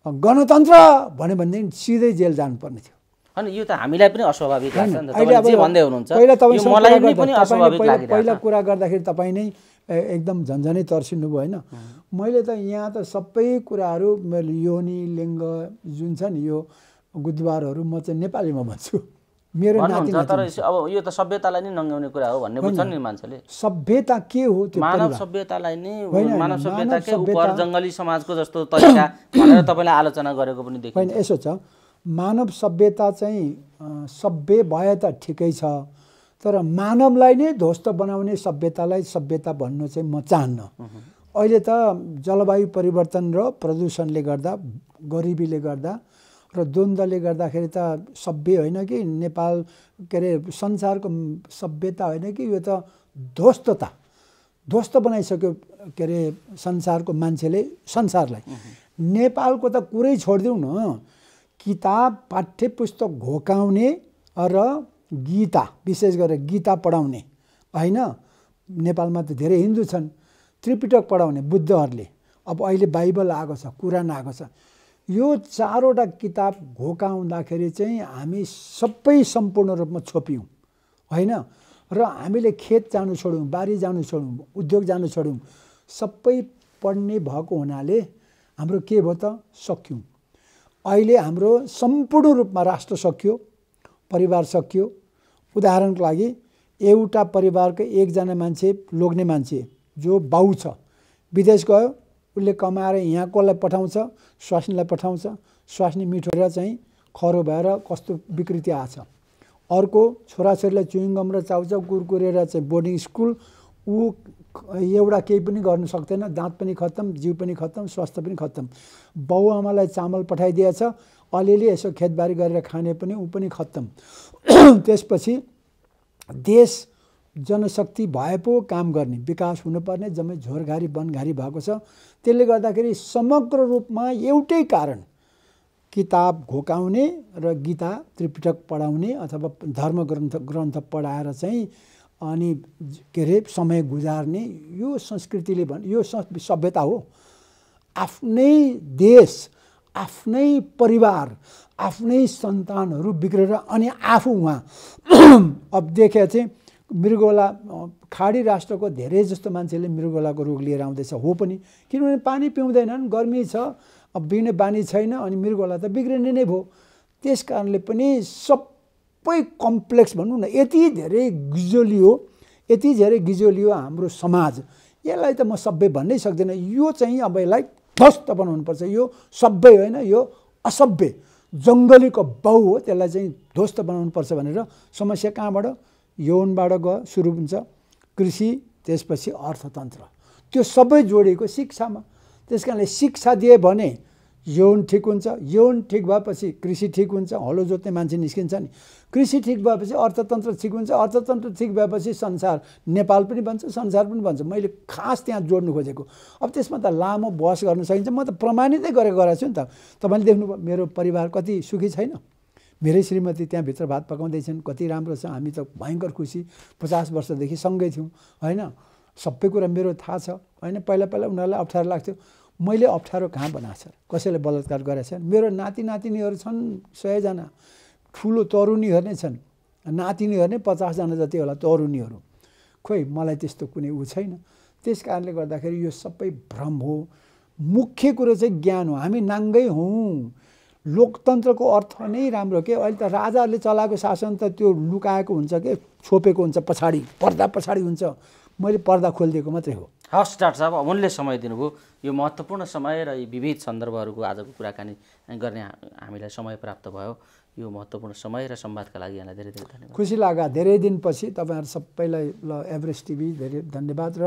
गणतन्त्र भन्यो भनेदेखि सिधै जेल जानुपर्ने थियो। अनि यो त हामीलाई पनि अस्वाभाविक लाग्छ नि त, तपाईँले जे भन्दै हुनुहुन्छ यो मलाई पनि अस्वाभाविक लागिरहेको छ। पहिला कुरा गर्दाखेरि तपाईँ नै एकदम झन्झनै तर्सिनु भयो होइन। मैले त यहाँ त सबै कुराहरू, मैले योनि लिङ्ग जुन छ नि, यो गुदबारहरू म चाहिँ नेपालीमा भन्छु। मेरो नाति तर अब यो त सभ्यतालाई नै नङ्गाउने कुरा हो भन्ने बुझ्छन् नि मान्छेले। सभ्यता के हो? त्यो मानव सभ्यतालाई नै, मानव सभ्यताकै उपर जङ्गली समाजको जस्तो तरिका भनेर तपाईँले आलोचना गरेको पनि देखिन्छ। होइन, यसो छ, मानव सभ्यता चाहिँ सभ्य भए त ठिकै छ, तर मानवलाई नै ध्वस्त बनाउने सभ्यतालाई सभ्यता भन्नु चाहिँ म चाहन्न। अहिले त जलवायु परिवर्तन र प्रदूषणले गर्दा, गरिबीले गर्दा र द्वन्द्वले गर्दाखेरि त सभ्य होइन कि नेपाल, के अरे संसारको सभ्यता होइन कि, यो त ध्वस्त बनाइसक्यो के अरे संसारको मान्छेले संसारलाई। नेपालको त कुरै छोडिदिउँ न, किताब पाठ्य पुस्तक घोकाउने र गीता, विशेष गरेर गीता पढाउने होइन। नेपालमा त धेरै हिन्दू छन्, त्रिपिटक पढाउने बुद्धहरूले, अब अहिले बाइबल आएको छ, कुरान आएको छ। यो 4वटा किताब घोकाउँदाखेरि चाहिँ हामी सबै सम्पूर्ण रूपमा छोप्यौँ होइन। र हामीले खेत जानु छोड्यौँ, बारी जानु छोड्यौँ, उद्योग जानु छोड्यौँ, सबै पढ्ने भएको हुनाले हाम्रो के भयो त, सक्यौँ। अहिले हाम्रो सम्पूर्ण रूपमा राष्ट्र सकियो, परिवार सकियो। उदाहरणको लागि एउटा परिवारको एकजना मान्छे, लोग्ने मान्छे जो बाउ छ, विदेश गयो, उसले कमाएर यहाँ कसलाई पठाउँछ, स्वास्नीलाई पठाउँछ, स्वास्नी मिठो र चाहिँ खरो भएर कस्तो विकृति आछ। अर्को छोराछोरीलाई चुइङगम र चाउचाउ कुरकुरे र चाहिँ बोर्डिङ स्कुल, ऊ एउटा केही पनि गर्न सक्दैन, दाँत पनि खत्तम, जिउ पनि खत्तम, स्वास्थ्य पनि खत्तम। बाउआमालाई चामल पठाइदिएछ, अलिअलि यसो खेतबारी गरेर खाने पनि ऊ पनि खत्तम। त्यसपछि देश जनशक्ति भए पो काम गर्ने, विकास हुनुपर्ने जम्मै झोरघारी वनघारी भएको छ। त्यसले गर्दाखेरि समग्र रूपमा एउटै कारण, किताब घोकाउने र गीता त्रिपिटक पढाउने अथवा धर्म ग्रन्थ पढाएर चाहिँ अनि के अरे समय गुजार्ने, यो संस्कृतिले यो सभ्यता हो। आफ्नै देश, आफ्नै परिवार, आफ्नै सन्तानहरू बिग्रेर अनि आफू उहाँ अब देखे चाहिँ मृगौला, खाडी राष्ट्रको धेरै जस्तो मान्छेले मृगौलाको रोग लिएर आउँदैछ। हो पनि, किनभने पानी पिउँदैनन्, गर्मी छ, अब बिग्ने बानी छैन, अनि मृगौला त बिग्रिने नै भयो। त्यस कारणले पनि सबै कम्प्लेक्स भनौँ न, यति धेरै गिजोलियो हाम्रो समाज। यसलाई त म सभ्य भन्नै सक्दिनँ। यो चाहिँ अब यसलाई ध्वस्त बनाउनुपर्छ। यो सभ्य होइन, यो असभ्य जङ्गलीको बाउ हो, त्यसलाई चाहिँ ध्वस्त बनाउनुपर्छ भनेर समस्या कहाँबाट? यौनबाट सुरु हुन्छ, कृषि, त्यसपछि अर्थतन्त्र, त्यो सबै जोडिएको शिक्षामा। त्यस कारणले शिक्षा दिए भने यौन ठिक हुन्छ, यौन ठिक भएपछि कृषि ठिक हुन्छ, हलो जोत्ने मान्छे निस्किन्छ नि, कृषि ठिक भएपछि अर्थतन्त्र ठिक हुन्छ, अर्थतन्त्र ठिक भएपछि संसार, नेपाल पनि भन्छ, संसार पनि भन्छ। मैले खास त्यहाँ जोड्नु खोजेको। अब त्यसमा त लामो बहस गर्न सकिन्छ, म त प्रमाणितै गराएको छु नि त। तपाईँले देख्नुभयो मेरो परिवार कति सुखी छैन, मेरै श्रीमती त्यहाँभित्र भात पकाउँदैछन्, कति राम्रो छ, हामी त भयङ्कर खुसी, 50 वर्षदेखि सँगै थियौँ होइन, सबै कुरा मेरो थाहा छ होइन। पहिला उनीहरूलाई अप्ठ्यारो लाग्थ्यो, मैले अप्ठ्यारो कहाँ बनाएको छ, कसैले बलात्कार गरेको छ? मेरो नाति नातिनीहरू छन् 100 जना, ठुलो तरुणीहरू नै छन्, नातिनीहरू नै 50 जना जति होला तरुणीहरू। खोइ मलाई त्यस्तो कुनै ऊ छैन। त्यस कारणले गर्दाखेरि यो सबै भ्रम हो। मुख्य कुरो चाहिँ ज्ञान हो। हामी नाङ्गै हौँ। लोकतन्त्रको अर्थ नै राम्रो के, अहिले त राजाहरूले चलाएको शासन त त्यो लुकाएको हुन्छ के, छोपेको हुन्छ, पछाडि पर्दा पछाडि हुन्छ। मैले पर्दा खोलिदिएको मात्रै हो। हस् डाक्टर साहब, अमूल्य समय दिनुभयो। यो महत्त्वपूर्ण समय र यी विविध सन्दर्भहरूको आजको कुराकानी गर्ने हामीलाई समय प्राप्त भयो। यो महत्त्वपूर्ण समय र संवादका लागि यहाँलाई धेरै धेरै धन्यवाद। खुसी लाग्यो। धेरै दिनपछि तपाईँहरू सबैलाई ल एभरेस्ट टिभी धेरै धन्यवाद, र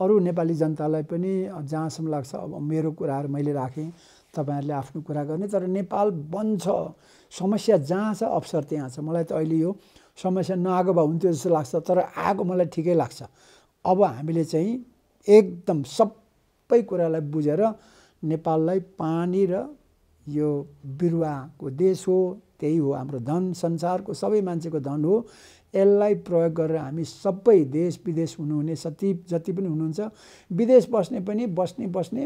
अरू नेपाली जनतालाई पनि जहाँसम्म लाग्छ अब मेरो कुराहरू मैले राखेँ, तपाईँहरूले आफ्नो कुरा गर्ने। तर नेपाल बन्छ, समस्या जहाँ छ अवसर त्यहाँ छ। मलाई त अहिले यो समस्या नआएको भए हुन्थ्यो जस्तो लाग्छ, तर आएको मलाई ठिकै लाग्छ। अब हामीले चाहिँ एकदम सबै कुरालाई बुझेर नेपाललाई पानी र यो बिरुवाको देश हो, त्यही हो हाम्रो धन, संसारको सबै मान्छेको धन हो। यसलाई प्रयोग गरेर हामी सबै देश विदेश हुनुहुने जति पनि हुनुहुन्छ, विदेश बस्ने पनि बस्ने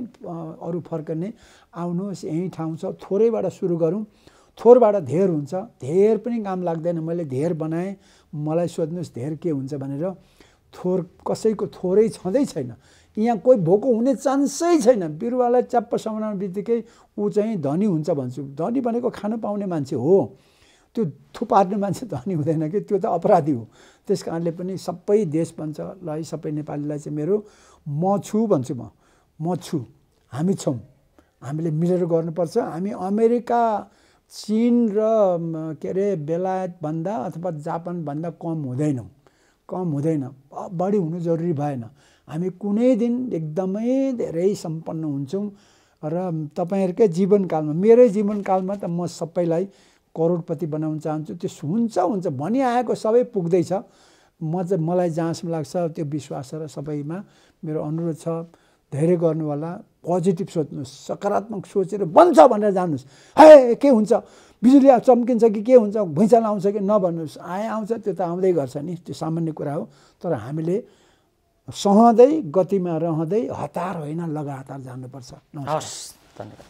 अरू फर्कने आउनुहोस्, यही ठाउँ छ। थोरैबाट सुरु गरौँ, थोरबाट धेर हुन्छ, धेर पनि काम लाग्दैन। मैले धेर बनाएँ, मलाई सोध्नुहोस् धेर के हुन्छ भनेर। थोर कसैको थोरै छँदै छैन। यहाँ कोही भोको हुने चान्सै छैन। बिरुवालाई च्याप्प समाउने बित्तिकै ऊ चाहिँ धनी हुन्छ भन्छु। धनी भनेको खानु पाउने मान्छे हो, त्यो थुपार्ने मान्छे धनी हुँदैन कि, त्यो त अपराधी हो। त्यस कारणले पनि सबै देश भन्छ ल, सबै नेपालीलाई चाहिँ मेरो म छु भन्छु, म छु, हामी छौँ, हामीले मिलेर गर्नुपर्छ। हामी अमेरिका, चीन र के अरे बेलायतभन्दा अथवा जापानभन्दा कम हुँदैनौँ, बढी हुनु जरुरी भएन। हामी कुनै दिन एकदमै धेरै सम्पन्न हुन्छौँ। र तपाईँहरूकै जीवनकालमा, मेरै जीवनकालमा त म सबैलाई करोडपति बनाउन चाहन्छु। त्यो हुन्छ भनिआएको सबै पुग्दैछ। मलाई जहाँसम्म लाग्छ त्यो विश्वास र सबैमा मेरो अनुरोध छ, धैर्य गर्नु होला, पोजिटिभ सोच्नुहोस्, सकारात्मक सोचेर बन्छ भनेर जानुहोस्। हे के हुन्छ, बिजुली चम्किन्छ कि के हुन्छ, भुइँचालो आउँछ कि नभन्नुहोस्। आउँछ, त्यो त आउँदै गर्छ नि, त्यो सामान्य कुरा हो। तर हामीले सहँदै गतिमा रहँदै हतार होइन लगातार जानुपर्छ। हस्, धन्यवाद।